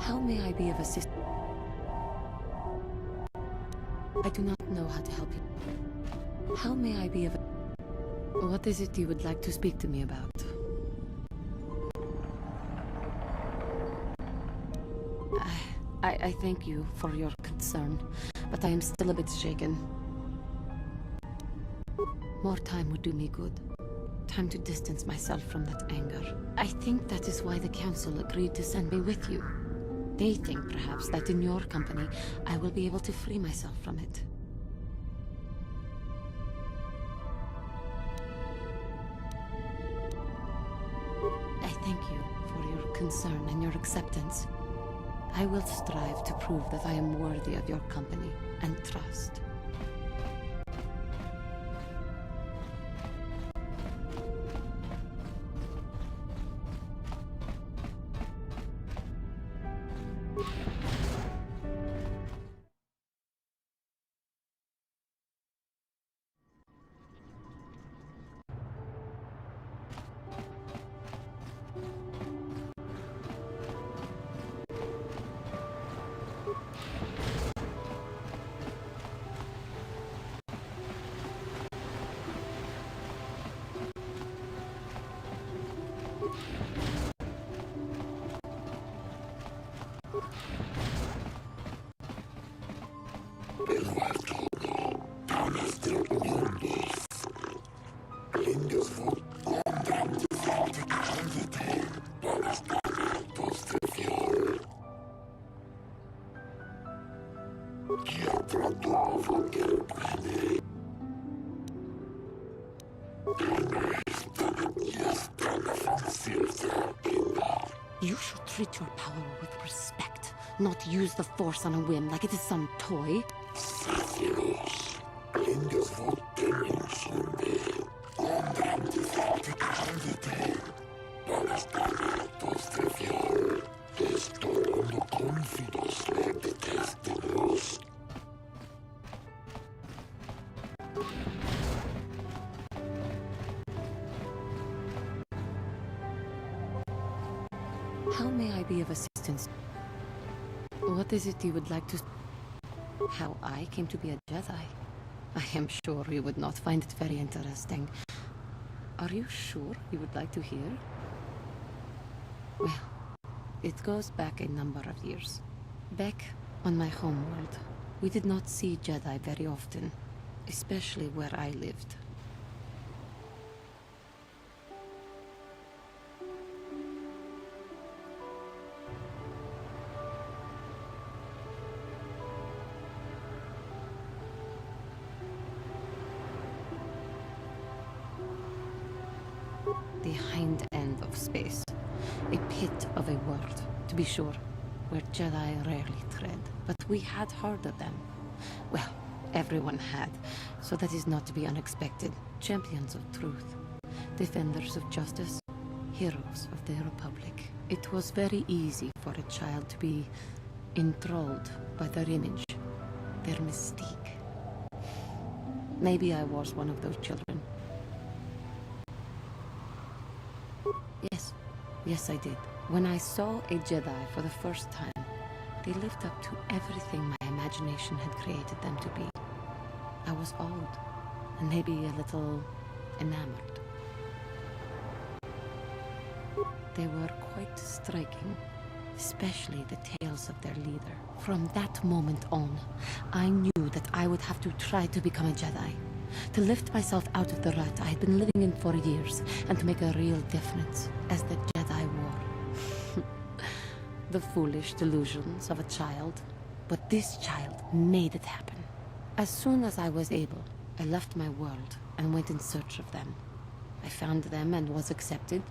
How may I be of assistance? I do not know how to help you. How may I be of... What is it you would like to speak to me about? I thank you for your concern, but I am still a bit shaken. More time would do me good. Time to distance myself from that anger. I think that is why the Council agreed to send me with you. They think, perhaps, that in your company, I will be able to free myself from it. I thank you for your concern and your acceptance. I will strive to prove that I am worthy of your company and trust. You should treat your power with respect, not use the Force on a whim like it is some toy. How may I be of assistance? What is it you would like to... How I came to be a Jedi? I am sure you would not find it very interesting. Are you sure you would like to hear? Well, it goes back a number of years. Back on my homeworld, we did not see Jedi very often, especially where I lived. The hind end of space. A pit of a world, to be sure, where Jedi rarely tread. But we had heard of them. Well, everyone had, so that is not to be unexpected. champions of truth, defenders of justice, heroes of the Republic. It was very easy for a child to be enthralled by their image, their mystique. Maybe I was one of those children. Yes, I did. When I saw a Jedi for the first time, they lived up to everything my imagination had created them to be. I was awed, and maybe a little enamored. They were quite striking, especially the tales of their leader. From that moment on, I knew that I would have to try to become a Jedi, to lift myself out of the rut I had been living in for years, and to make a real difference as the Jedi wore. The foolish delusions of a child, but this child made it happen. As soon as I was able, I left my world and went in search of them. I found them and was accepted.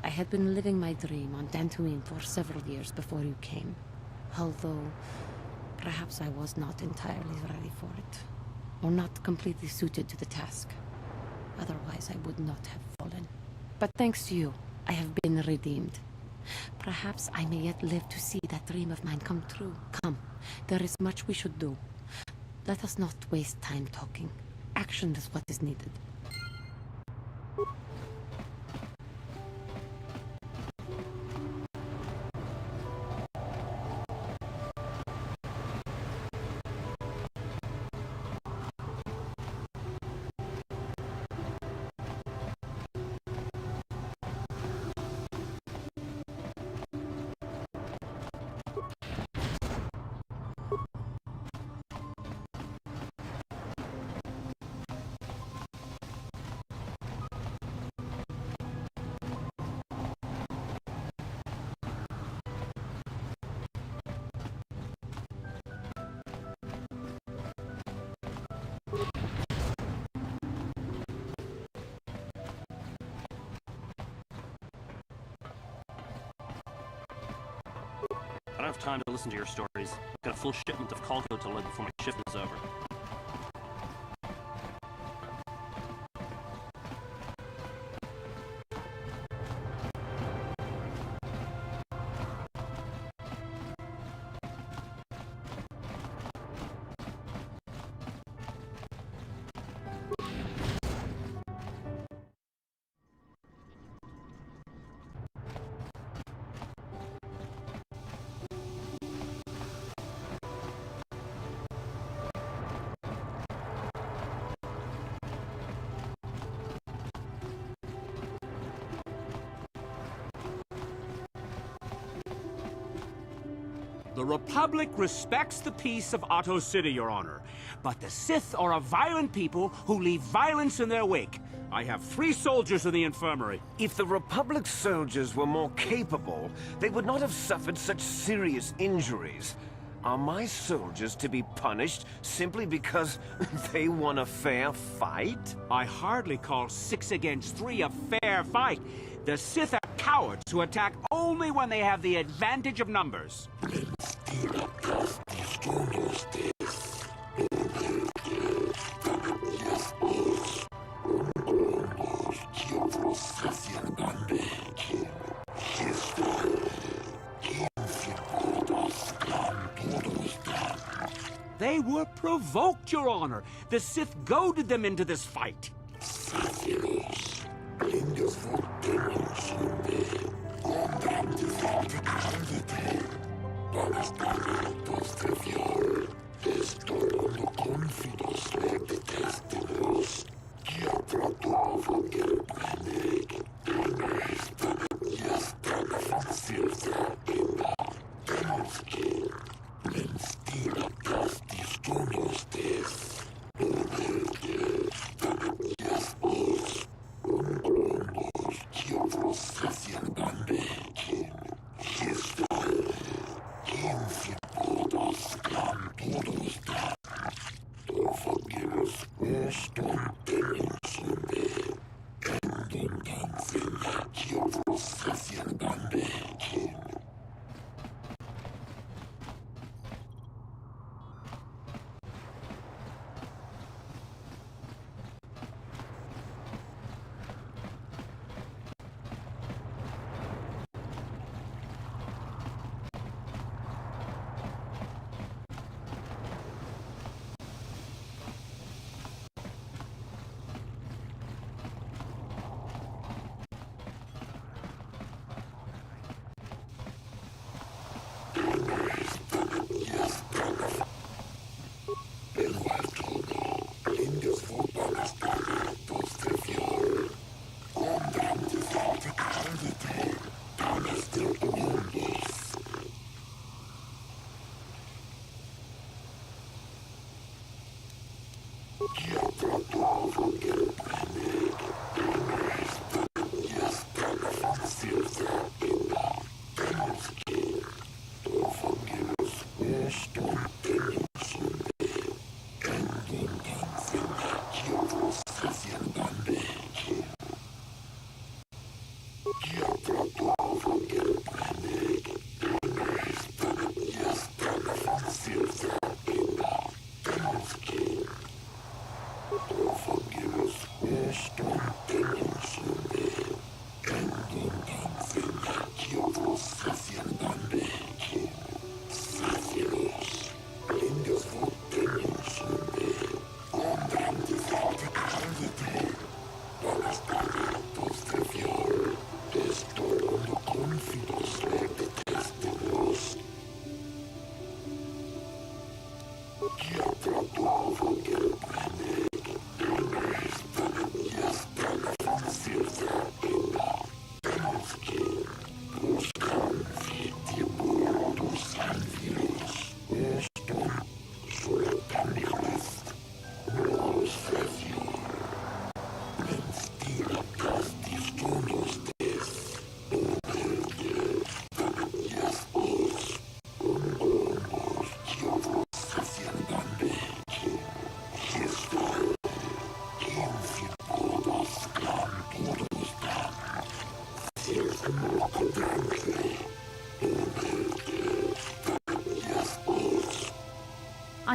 I had been living my dream on Dantooine for several years before you came, although perhaps I was not entirely ready for it, or not completely suited to the task. Otherwise, I would not have fallen. But thanks to you, I have been redeemed. Perhaps I may yet live to see that dream of mine come true. Come, there is much we should do. Let us not waste time talking. Action is what is needed. I don't have time to listen to your stories. I've got a full shipment of Calco to load before my shift is over. The Republic respects the peace of Otto City, Your Honor. But the Sith are a violent people who leave violence in their wake. I have 3 soldiers in the infirmary. If the Republic's soldiers were more capable, they would not have suffered such serious injuries. Are my soldiers to be punished simply because they won a fair fight? I hardly call 6 against 3 a fair fight. The Sith are cowards who attack only when they have the advantage of numbers. They were provoked, Your Honor. The Sith goaded them into this fight.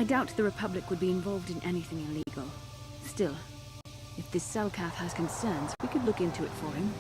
I doubt the Republic would be involved in anything illegal. Still, if this Selkath has concerns, we could look into it for him.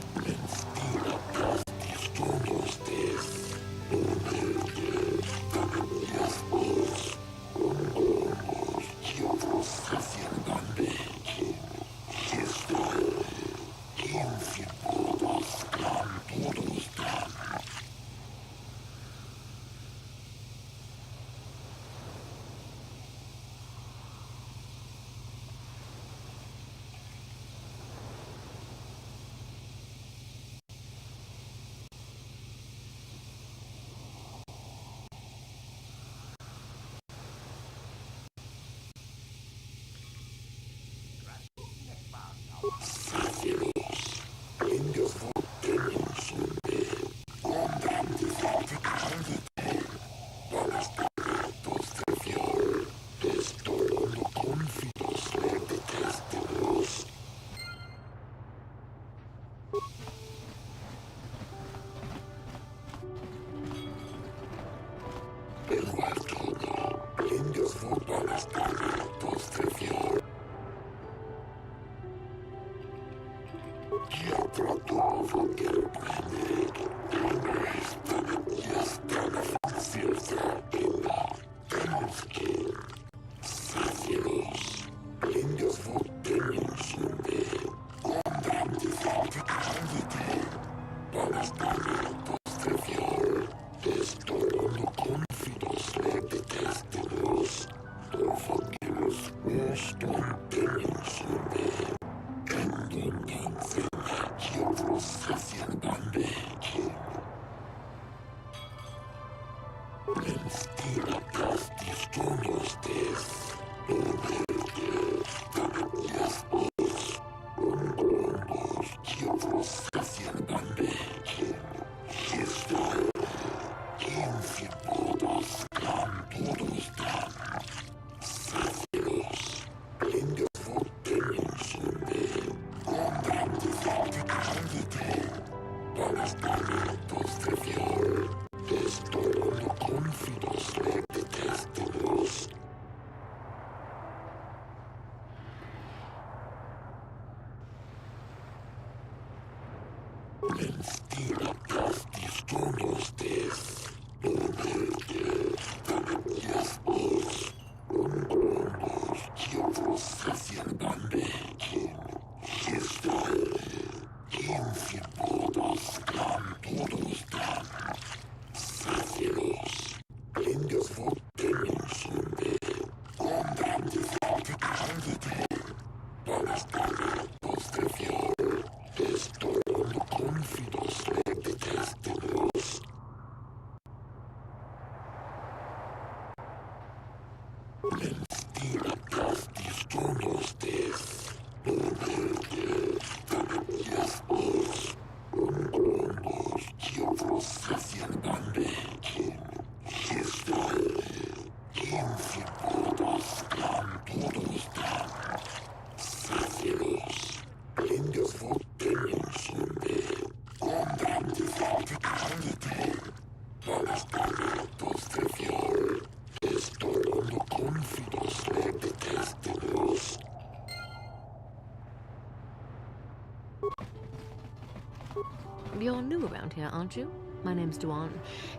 You're new around here, aren't you? My name's Duan.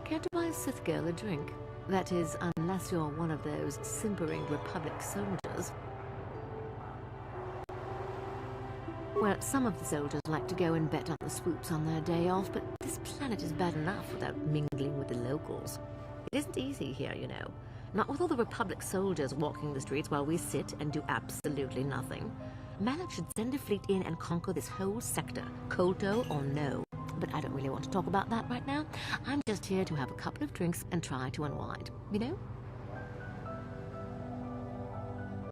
Care to buy a Sith girl a drink? That is, unless you're one of those simpering Republic soldiers. Well, some of the soldiers like to go and bet on the swoops on their day off, but this planet is bad enough without mingling with the locals. It isn't easy here, you know. Not with all the Republic soldiers walking the streets while we sit and do absolutely nothing. Malak should send a fleet in and conquer this whole sector, Kolto or no. But I don't really want to talk about that right now. I'm just here to have a couple of drinks and try to unwind, you know?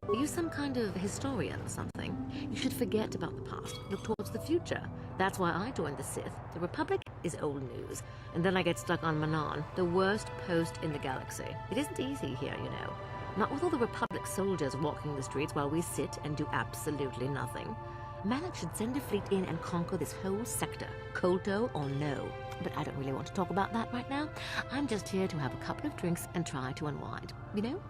Are you some kind of historian or something? You should forget about the past, look towards the future. That's why I joined the Sith. The Republic is old news. And then I get stuck on Manan, the worst post in the galaxy. It isn't easy here, you know. Not with all the Republic soldiers walking the streets while we sit and do absolutely nothing. Malak should send a fleet in and conquer this whole sector, Kolto or no. But I don't really want to talk about that right now. I'm just here to have a couple of drinks and try to unwind, you know?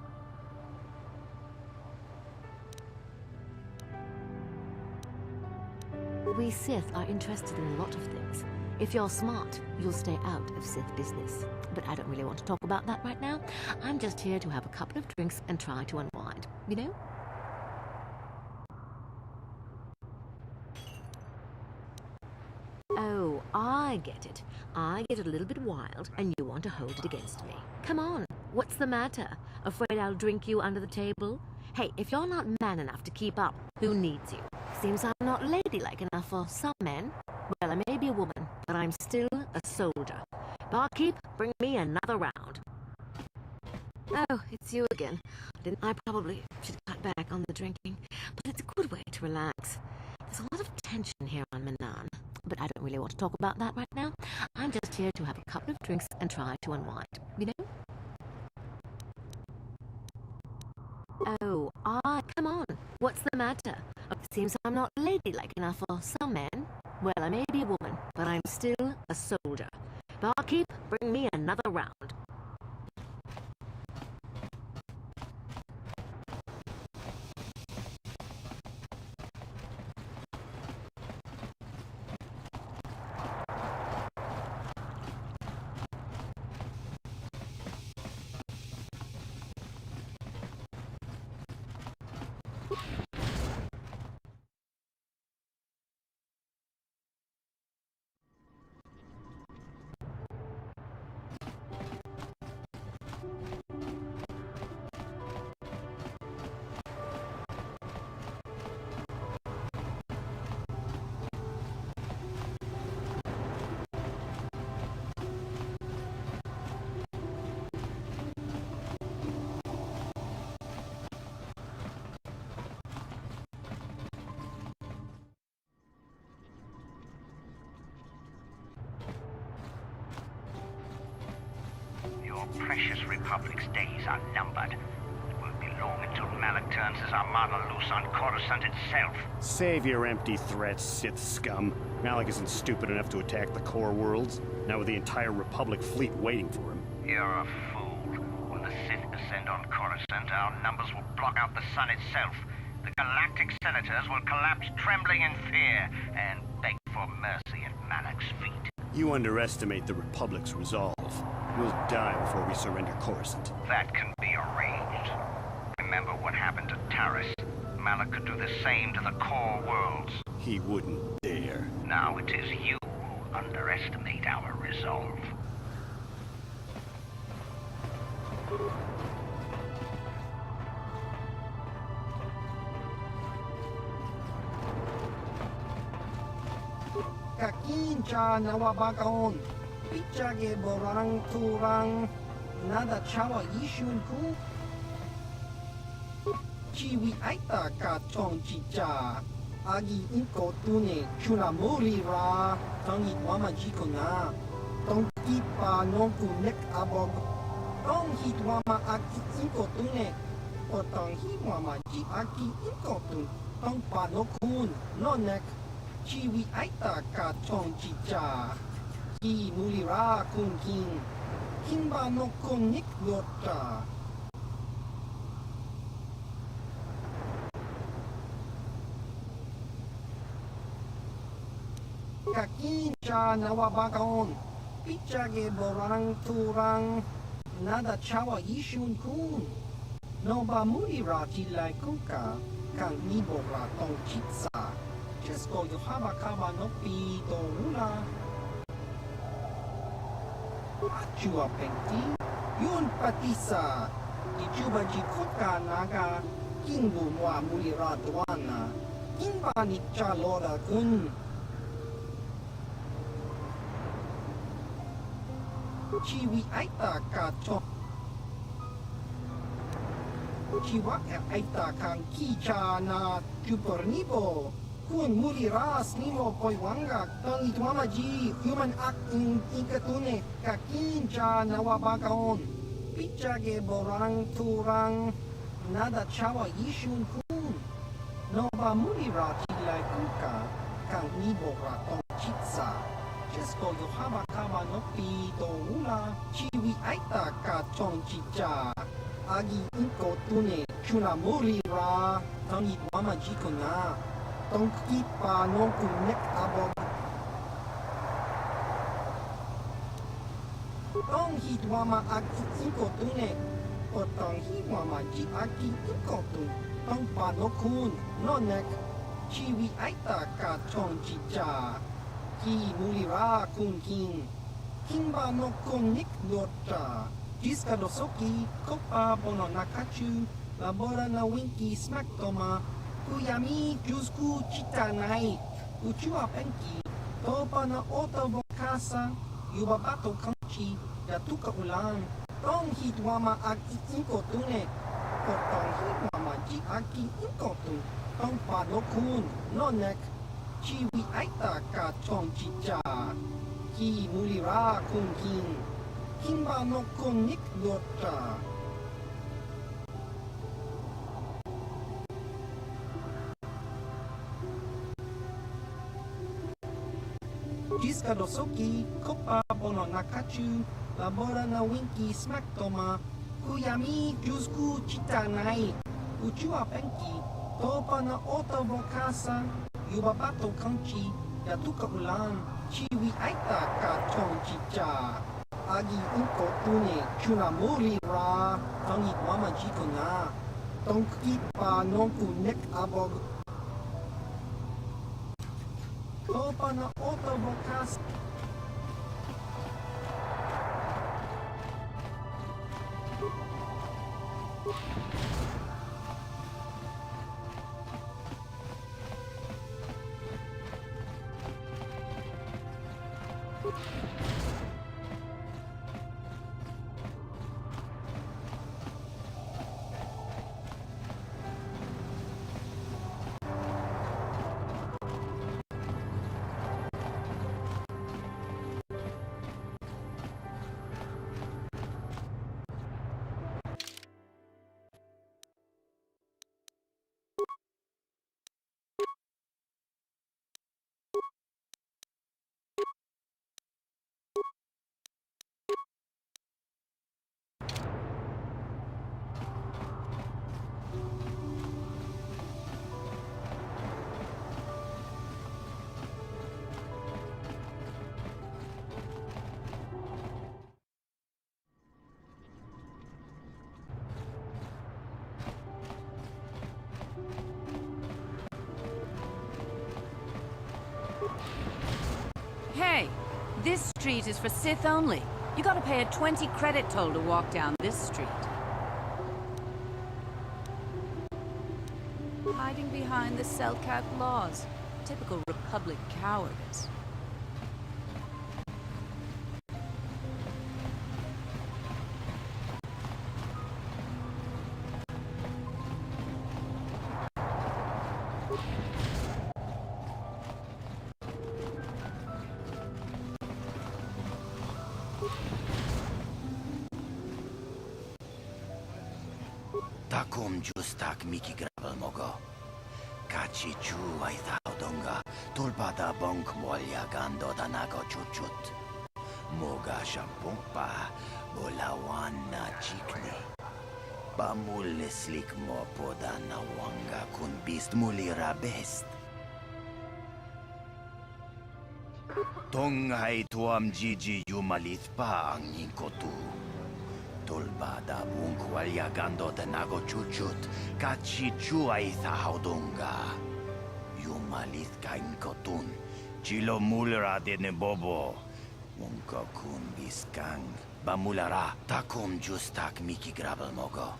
We Sith are interested in a lot of things. If you're smart, you'll stay out of Sith business. But I don't really want to talk about that right now. I'm just here to have a couple of drinks and try to unwind, you know? Oh, I get it. I get a little bit wild, and you want to hold it against me. Come on, what's the matter? Afraid I'll drink you under the table? Hey, if you're not man enough to keep up, who needs you? Seems I'm not ladylike enough for some men. Well, I may be a woman, but I'm still a soldier. Barkeep, bring me another round. Oh, it's you again. I probably should cut back on the drinking, but it's a good way to relax. There's a lot of tension here on Manan, but I don't really want to talk about that right now. I'm just here to have a couple of drinks and try to unwind, you know? Oh, come on. What's the matter? Seems I'm not ladylike enough for some men. Well, I may be a woman, but I'm still a soldier. Barkeep, bring me another round. Your precious Republic's days are numbered. It won't be long until Malak turns his armada loose on Coruscant itself. Save your empty threats, Sith scum. Malak isn't stupid enough to attack the core worlds, now with the entire Republic fleet waiting for him. You're a fool. When the Sith descend on Coruscant, our numbers will block out the sun itself. The galactic senators will collapse trembling in fear and beg for mercy at Malak's feet. You underestimate the Republic's resolve. We'll die before we surrender Coruscant. That can be arranged. Remember what happened to Taris. Malak could do the same to the core worlds. He wouldn't dare. Now it is you who underestimate our resolve. Kakincha nawabakaon. Pichage borang turang. Nada chawa ishun ku. Chiwi aita ka tong chicha. Agi inko tune chunamuri ra. Tangi wama jiko na. Tong kipa nonku nek abog. Tong hit wama aki inko tune. O tong hi wama ji aki inko tun. Tong pa no kun no nek. Chiwi aita ka tong chicha. Ki mulira kun kin. Kinba no kun nik yota. kakincha nawabakon. Pichage borang turang. Nada chawa ishun kun. No ba mulira tilai kuka. Kang nibora tong chitsa. Chesko yohaba kaba no pi do ula. Achua pengti. Yun patisa. Ichuba jikoka naga. Kingu mwa mulira duana. Kinba ni chalora kun. Chiwi aita ka chok. Chiwa aita kang kicha na chupornibo. Kun muliras nimo poiwanga. Tang itwamaji human act in ikatune. Kakincha nawabakaon. Pichage borang turang. Nada chawa ishun kun. No ba mulira tilai kuka. Kang nibo ratong chitsa. Chesko yohaba kaba no pi do ula. Chiwi aita ka chong chicha. Agi inko tune chuna mulira. Tangi wama jiko na. Tong kipa no kunek abog. Tong hitwama aki inko tune. Otang hiwama ji aki ikotu. Tong pa no kun, no nek. Chiwi aita ka chong chicha. Ki mulira kun king. Kimba no kun nik nota. Jiska dosoki, kopa bono nakachu. Labora na winki smack toma. Kuyami jusku chita nai. Uchua penki. Topa na ota vokasa. Yubabato kanchi. Yatuka ulan. Tong hitwama aki inko tune. Tong hitwama ji aki inko tu. Tong pa no kun, no nek. Chiwi aita ka chong chicha. Ki mulira kun king. Kimba no kun nik dota. Jiska dosoki, kopa bono nakachu. Labora na winki smack toma. Kuyami jusku chita nai. Uchua penki. Topa na ota vokasa. Yubabato kanchi. Yatuka ulan. Chiwi aita ka chong chicha. Agi inko tune chuna mulira. Tangi wama jiko na. Tong kipa nonku nek abog. Topa na ota vokasa. Hey, this street is for Sith only. You gotta pay a 20 credit toll to walk down this street. Hiding behind the Selkat laws. Typical Republic cowardice. Takum justak miki grabal mogo. Kachi chu ay donga. Tulpada bonk molya gando danago chuchut. Moga shampumpa. Bolawan na chikni. Pamulislik mo poda na wanga kun bist mulira best. Tonghai tuam jiji yumalith pa ang inkotu. Tolbada bunkwaliagando de nago chuchut, kachi chuay haudunga. Yumalith ka inkotun, chilo mulera de nebobo. Munka kun biskang, bamulara, takum justak miki grabel mogo.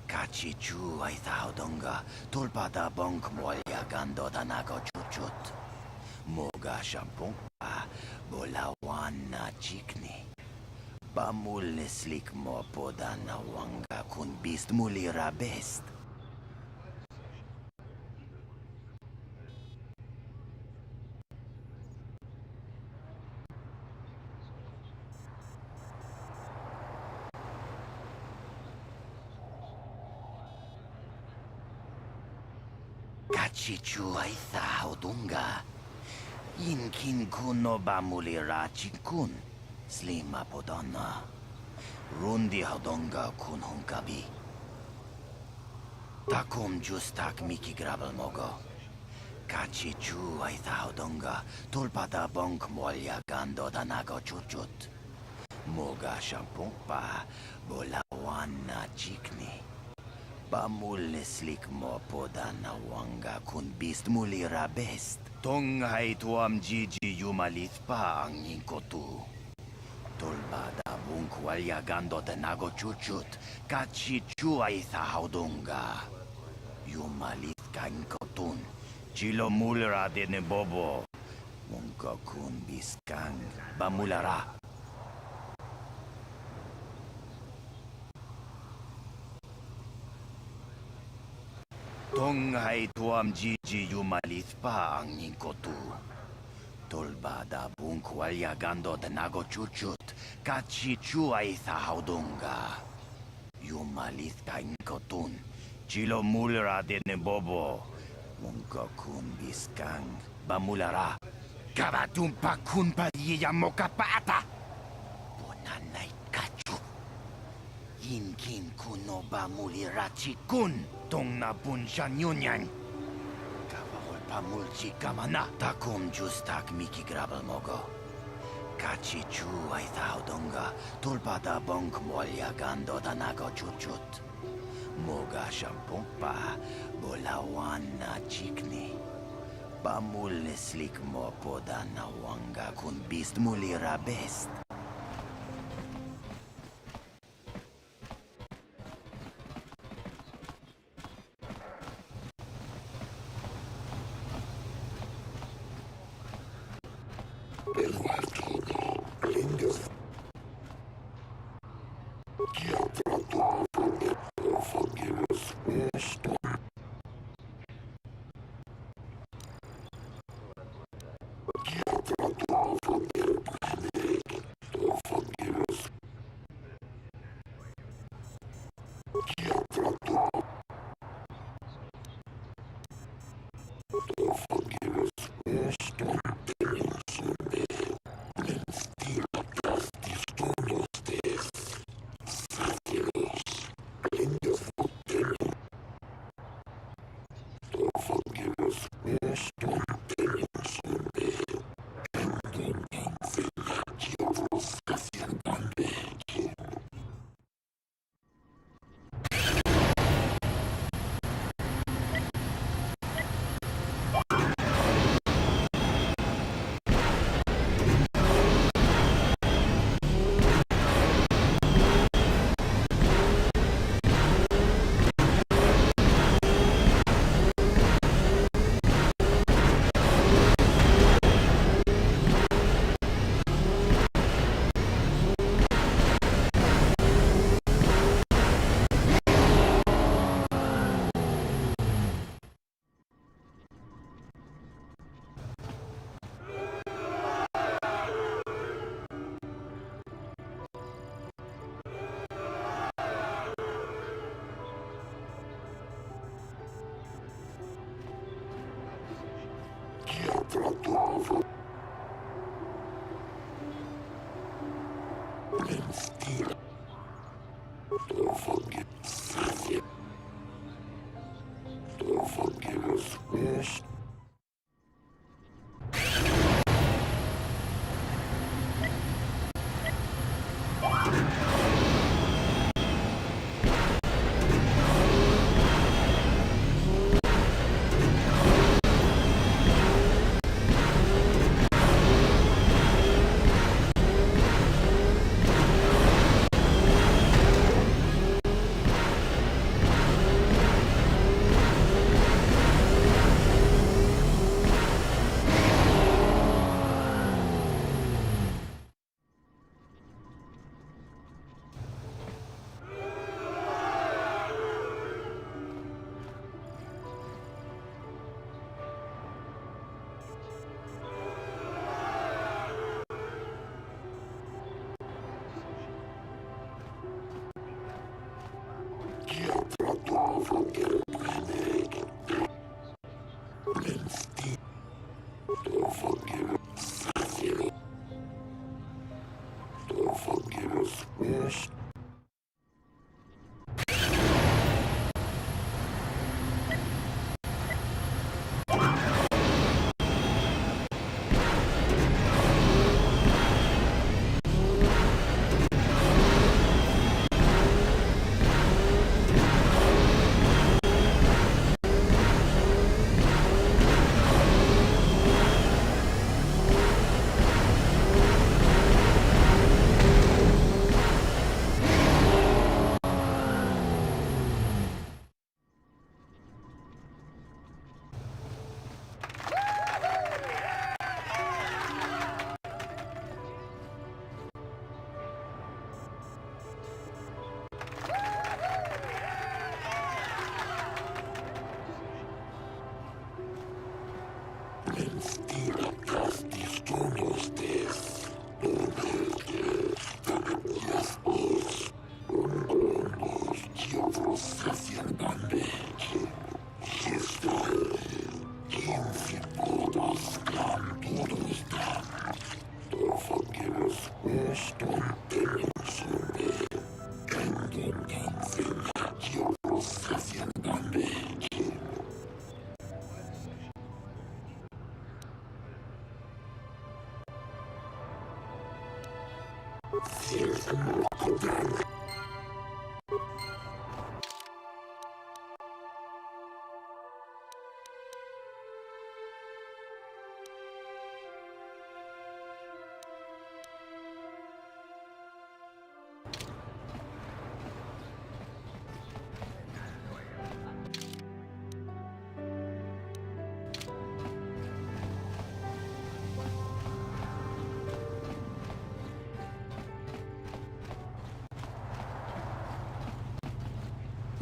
Kachi chuay haudunga, tolbada bunkwaliagando de nago chuchut. Moga shampong pa, bolawan na chikni. Bamul slik mo poda na wanga kun bist mulira best. Kachichu ay haudunga. Inkin kuno bamulira chikun. Slima podana. Rundi haudonga kun hunkabi. Takum justak miki grabel mogo. Kachi chu ay haudonga. Tulpada bonk molya gando danago chuchut. Moga shampong pa. Bolawan na chikni. Bamul slik mo podana wanga kun bist mulira best. Tonghai tuam jiji yumalith pa ang inkotu. Tolbada bunkwaliagando de nago chuchut, kachi chuay haudunga. Yumalith ka inkotun, chilo mulera de nebobo. Munka kun biskang, bamulara. Tonghai tuam jiji yumalith pa ang inkotu. Tolbada bunkwaliagando de nago chuchut, kachi chuay haudunga. Yumalith ka inkotun, chilo mulera de nebobo. Munka kun biskang, bamulara. Kabatumpa kun padiya mokapata. Bonanay kachu. Inkin kuno bamulira chikun, tong na bunshan yunyan. Pamulchi kamana, takum justak miki grabel mogo. Kachi chu ay haudunga, tulpada bonk molya gando danago chuchut. Moga shampong pa, bolawan na chikni. Bamul slik mo poda na wanga kun bist mulira best.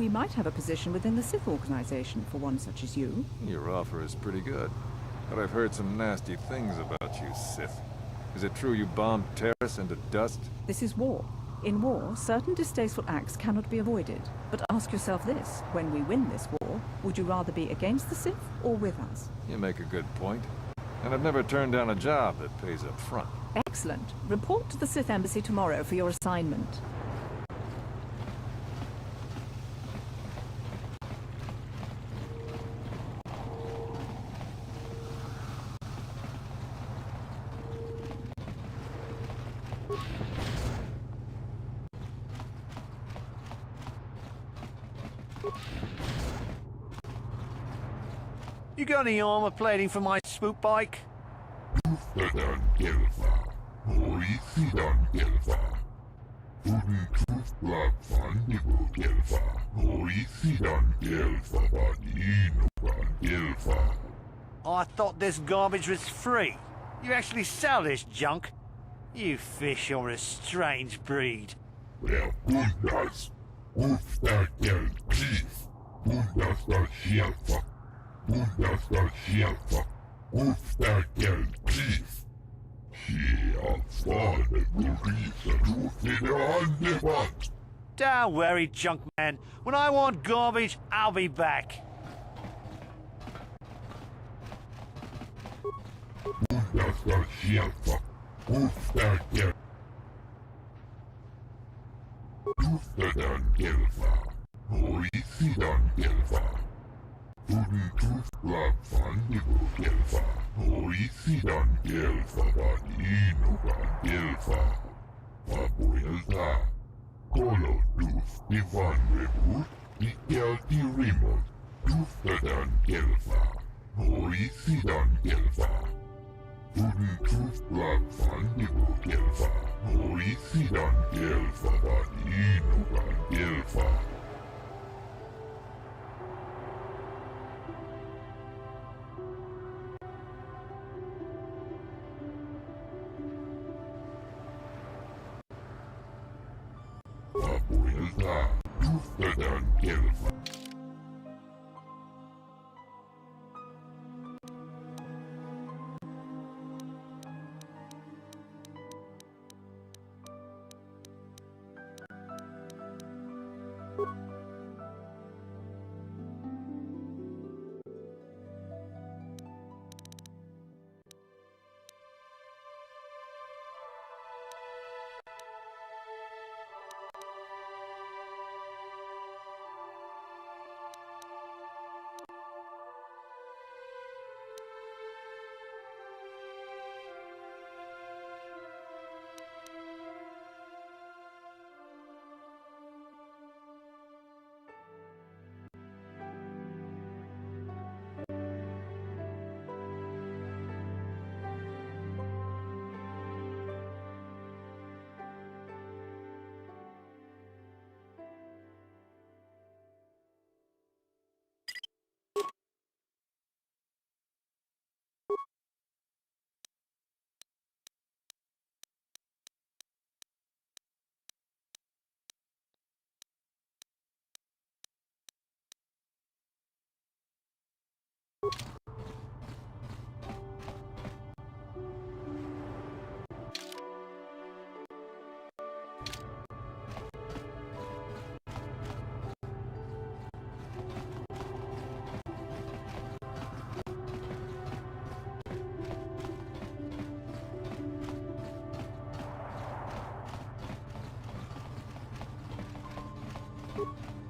We might have a position within the Sith organization for one such as you. Your offer is pretty good. But I've heard some nasty things about you, Sith. Is it true you bombed Terrace into dust? This is war. In war, certain distasteful acts cannot be avoided. But ask yourself this, when we win this war, would you rather be against the Sith or with us? You make a good point. And I've never turned down a job that pays up front. Excellent. Report to the Sith Embassy tomorrow for your assignment. You got any armor plating for my swoop bike? I thought this garbage was free. You actually sell this junk? You fish are a strange breed. Don't worry, junk man. When I want garbage, I'll be back.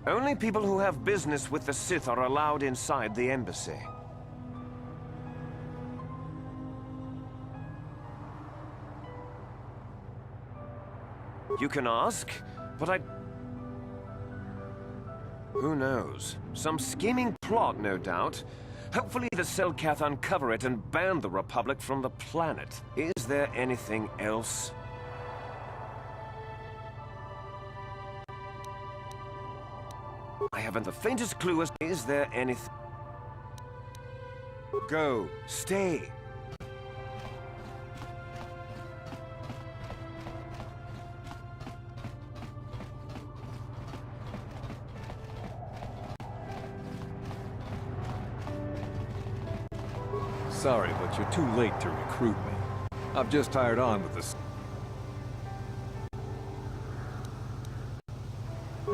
Only people who have business with the Sith are allowed inside the embassy. You can ask, but I... Who knows? Some scheming plot, no doubt. Hopefully the Selkath uncover it and ban the Republic from the planet. Is there anything else? I haven't the faintest clue as... Is there anything... Go. Stay. Sorry, but you're too late to recruit me. I've just hired on with this.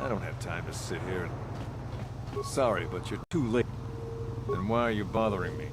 I don't have time to sit here and... Sorry, but you're too late. Then why are you bothering me?